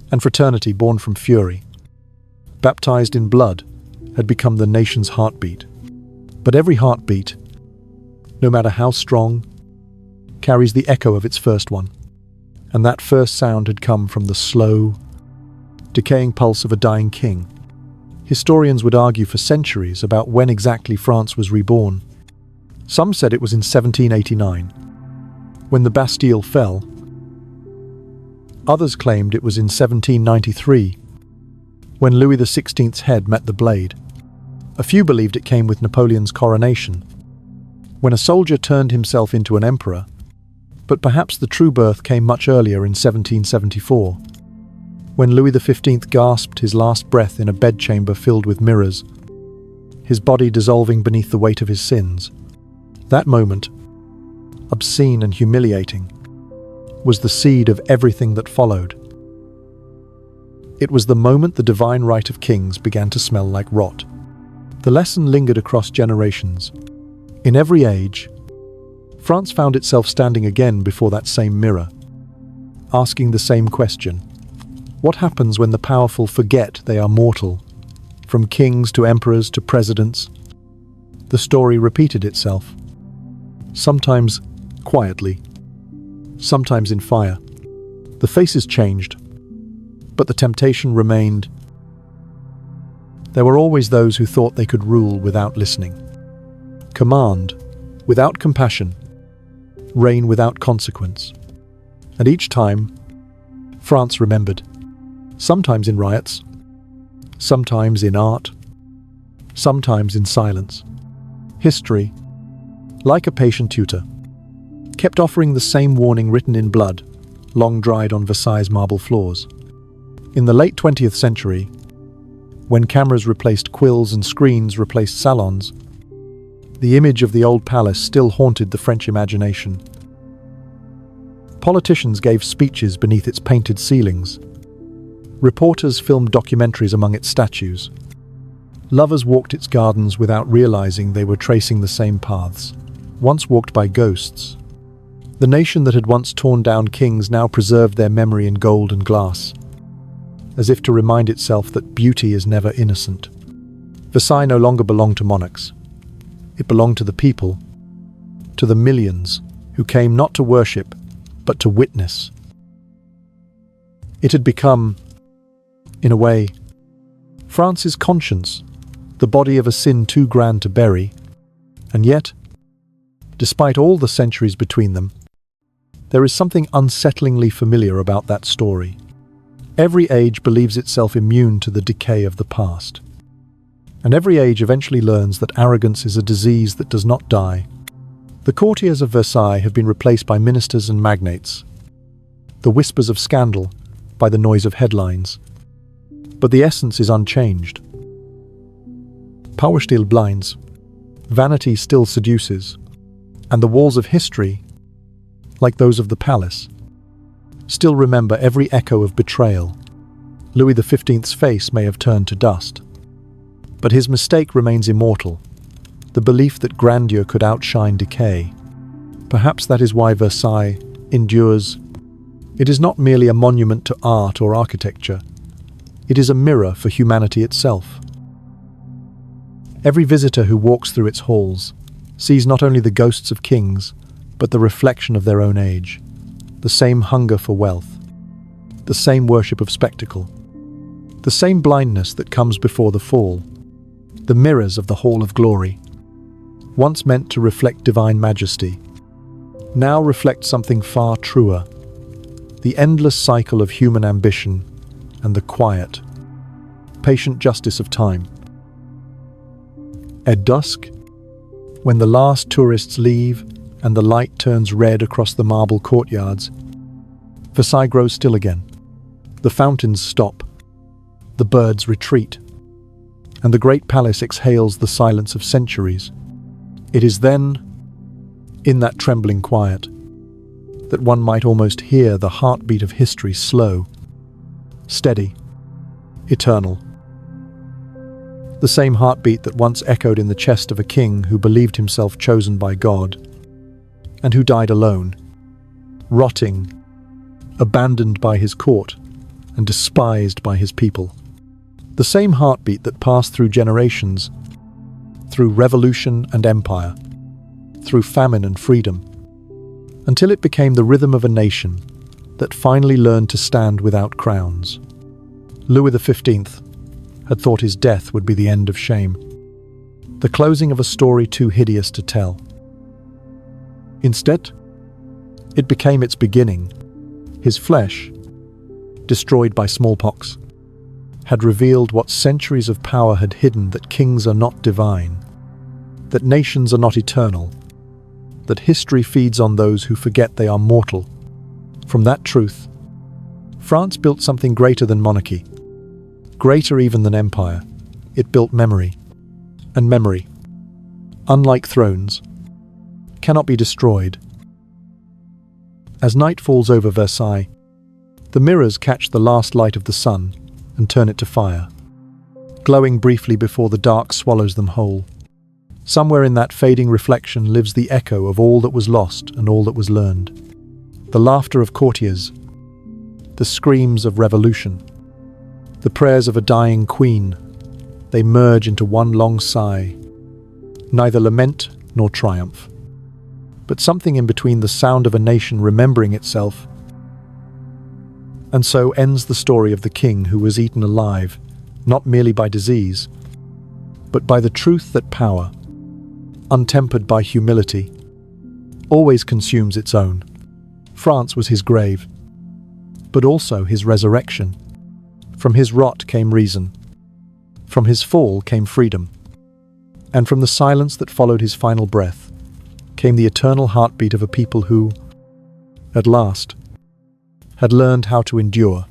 and fraternity born from fury, baptized in blood, had become the nation's heartbeat. But every heartbeat, no matter how strong, carries the echo of its first one. And that first sound had come from the slow, decaying pulse of a dying king. Historians would argue for centuries about when exactly France was reborn. Some said it was in 1789, when the Bastille fell. Others claimed it was in 1793, when Louis XVI's head met the blade. A few believed it came with Napoleon's coronation, when a soldier turned himself into an emperor. But perhaps the true birth came much earlier in 1774, when Louis XV gasped his last breath in a bedchamber filled with mirrors, his body dissolving beneath the weight of his sins. That moment, obscene and humiliating, was the seed of everything that followed. It was the moment the divine right of kings began to smell like rot. The lesson lingered across generations. In every age, France found itself standing again before that same mirror, asking the same question. What happens when the powerful forget they are mortal? From kings to emperors to presidents, the story repeated itself. Sometimes quietly, sometimes in fire. The faces changed, but the temptation remained. There were always those who thought they could rule without listening, command without compassion, reign without consequence. And each time, France remembered. Sometimes in riots, sometimes in art, sometimes in silence. History, like a patient tutor, kept offering the same warning written in blood, long dried on Versailles' marble floors. In the late 20th century, when cameras replaced quills and screens replaced salons, the image of the old palace still haunted the French imagination. Politicians gave speeches beneath its painted ceilings. Reporters filmed documentaries among its statues. Lovers walked its gardens without realizing they were tracing the same paths, once walked by ghosts. The nation that had once torn down kings now preserved their memory in gold and glass, as if to remind itself that beauty is never innocent. Versailles no longer belonged to monarchs. It belonged to the people, to the millions who came not to worship, but to witness. It had become, in a way, France's conscience, the body of a sin too grand to bury. And yet, despite all the centuries between them, there is something unsettlingly familiar about that story. Every age believes itself immune to the decay of the past. And every age eventually learns that arrogance is a disease that does not die. The courtiers of Versailles have been replaced by ministers and magnates, the whispers of scandal by the noise of headlines. But the essence is unchanged. Power still blinds, vanity still seduces, and the walls of history, like those of the palace, still remember every echo of betrayal. Louis XV's face may have turned to dust, but his mistake remains immortal, the belief that grandeur could outshine decay. Perhaps that is why Versailles endures. It is not merely a monument to art or architecture. It is a mirror for humanity itself. Every visitor who walks through its halls sees not only the ghosts of kings, but the reflection of their own age, the same hunger for wealth, the same worship of spectacle, the same blindness that comes before the fall. The mirrors of the Hall of Glory, once meant to reflect divine majesty, now reflect something far truer, the endless cycle of human ambition and the quiet, patient justice of time. At dusk, when the last tourists leave and the light turns red across the marble courtyards, Versailles grows still again. The fountains stop, the birds retreat, and the great palace exhales the silence of centuries. It is then, in that trembling quiet, that one might almost hear the heartbeat of history, slow, steady, eternal. The same heartbeat that once echoed in the chest of a king who believed himself chosen by God, and who died alone, rotting, abandoned by his court, and despised by his people. The same heartbeat that passed through generations, through revolution and empire, through famine and freedom, until it became the rhythm of a nation that finally learned to stand without crowns. Louis the 15th had thought his death would be the end of shame, the closing of a story too hideous to tell. Instead, it became its beginning. His flesh, destroyed by smallpox, had revealed what centuries of power had hidden: that kings are not divine, that nations are not eternal, that history feeds on those who forget they are mortal. From that truth, France built something greater than monarchy, greater even than empire. It built memory. And memory, unlike thrones, cannot be destroyed. As night falls over Versailles, the mirrors catch the last light of the sun and turn it to fire, glowing briefly before the dark swallows them whole. Somewhere in that fading reflection lives the echo of all that was lost and all that was learned. The laughter of courtiers, the screams of revolution, the prayers of a dying queen, they merge into one long sigh, neither lament nor triumph, but something in between, the sound of a nation remembering itself. And so ends the story of the king who was eaten alive, not merely by disease, but by the truth that power, untempered by humility, always consumes its own. France was his grave, but also his resurrection. From his rot came reason. From his fall came freedom. And from the silence that followed his final breath came the eternal heartbeat of a people who, at last, had learned how to endure.